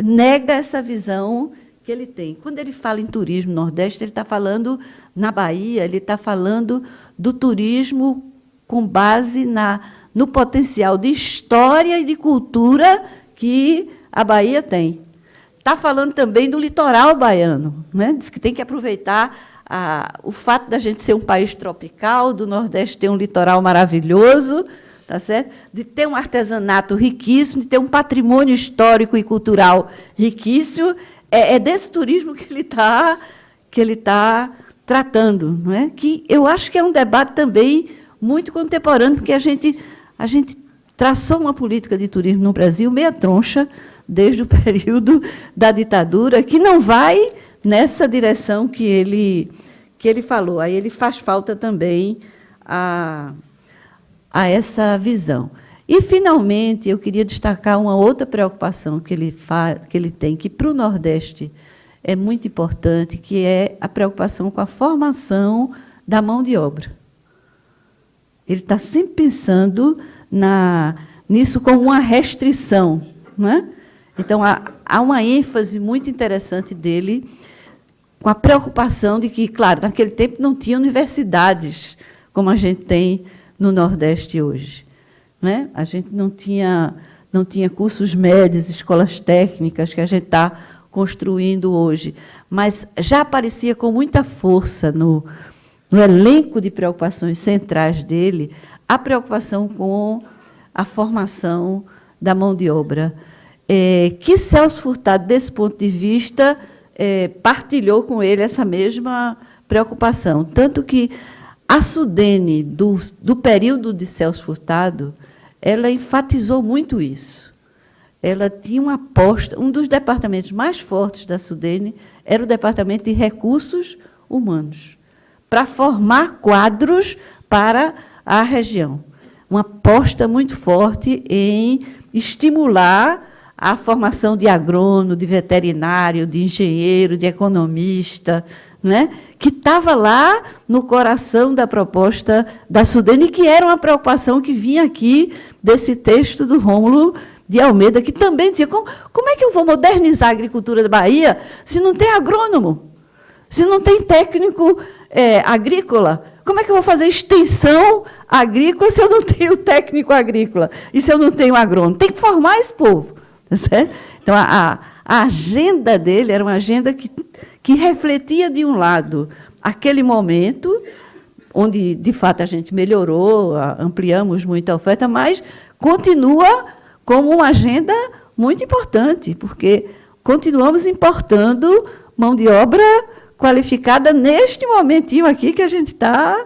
nega essa visão que ele tem. Quando ele fala em turismo no Nordeste, ele está falando na Bahia, ele está falando do turismo com base no potencial de história e de cultura que a Bahia tem. Está falando também do litoral baiano, né? Diz que tem que aproveitar o fato da gente ser um país tropical, do Nordeste ter um litoral maravilhoso, tá certo? De ter um artesanato riquíssimo, de ter um patrimônio histórico e cultural riquíssimo. É desse turismo que ele tá tratando, não é? Que eu acho que é um debate também muito contemporâneo, porque a gente traçou uma política de turismo no Brasil meia troncha, desde o período da ditadura, que não vai nessa direção que ele falou. Aí ele faz falta também a essa visão. E, finalmente, eu queria destacar uma outra preocupação que ele tem, que para o Nordeste é muito importante, que é a preocupação com a formação da mão de obra. Ele está sempre pensando nisso como uma restrição, né? Então, há uma ênfase muito interessante dele com a preocupação de que, claro, naquele tempo não tinha universidades como a gente tem no Nordeste hoje, né? A gente não tinha cursos médios, escolas técnicas que a gente está construindo hoje, mas já aparecia com muita força no elenco de preocupações centrais dele a preocupação com a formação da mão de obra, que Celso Furtado, desse ponto de vista, partilhou com ele essa mesma preocupação. Tanto que a Sudene, do período de Celso Furtado, ela enfatizou muito isso. Ela tinha uma aposta, um dos departamentos mais fortes da Sudene era o departamento de recursos humanos, para formar quadros para a região. Uma aposta muito forte em estimular a formação de agrônomo, de veterinário, de engenheiro, de economista, né? Que estava lá no coração da proposta da Sudene, que era uma preocupação que vinha aqui desse texto do Rômulo de Almeida, que também dizia, como é que eu vou modernizar a agricultura da Bahia se não tem agrônomo, se não tem técnico agrícola? Como é que eu vou fazer extensão agrícola se eu não tenho técnico agrícola e se eu não tenho agrônomo? Tem que formar esse povo. Tá certo? Então, a agenda dele era uma agenda que refletia, de um lado, aquele momento, onde, de fato, a gente melhorou, ampliamos muito a oferta, mas continua como uma agenda muito importante, porque continuamos importando mão de obra qualificada neste momentinho aqui que a gente está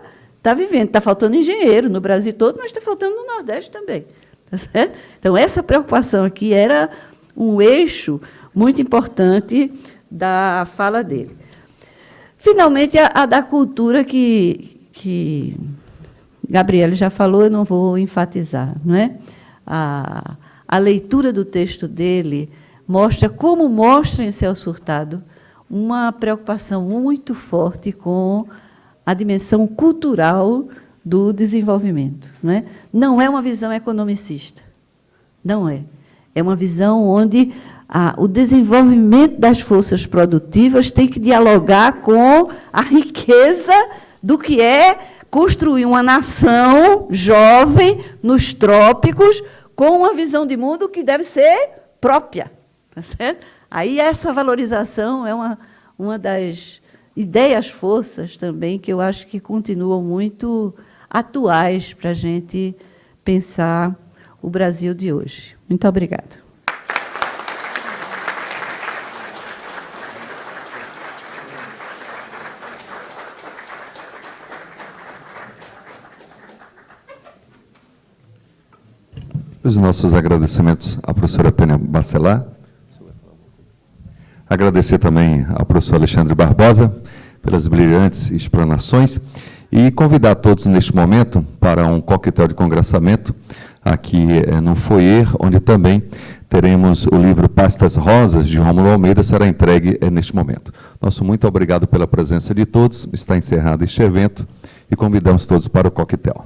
vivendo. Está faltando engenheiro no Brasil todo, mas está faltando no Nordeste também. Tá certo? Então, essa preocupação aqui era um eixo muito importante da fala dele. Finalmente, a da cultura, que Gabriela já falou, eu não vou enfatizar. Não é? A leitura do texto dele mostra, como mostra em Celso Furtado, uma preocupação muito forte com a dimensão cultural do desenvolvimento. Não é uma visão economicista, não é. É uma visão onde o desenvolvimento das forças produtivas tem que dialogar com a riqueza do que é construir uma nação jovem nos trópicos com uma visão de mundo que deve ser própria. Tá certo? Aí essa valorização é uma das ideias forças também que eu acho que continuam muito atuais para a gente pensar o Brasil de hoje. Muito obrigada. Os nossos agradecimentos à professora Pênia Bacelar. Agradecer também ao professor Alexandre Barbosa pelas brilhantes explanações e convidar todos neste momento para um coquetel de congressamento aqui no foyer, onde também teremos o livro Pastas Rosas, de Rômulo Almeida, será entregue neste momento. Nosso muito obrigado pela presença de todos, está encerrado este evento e convidamos todos para o coquetel.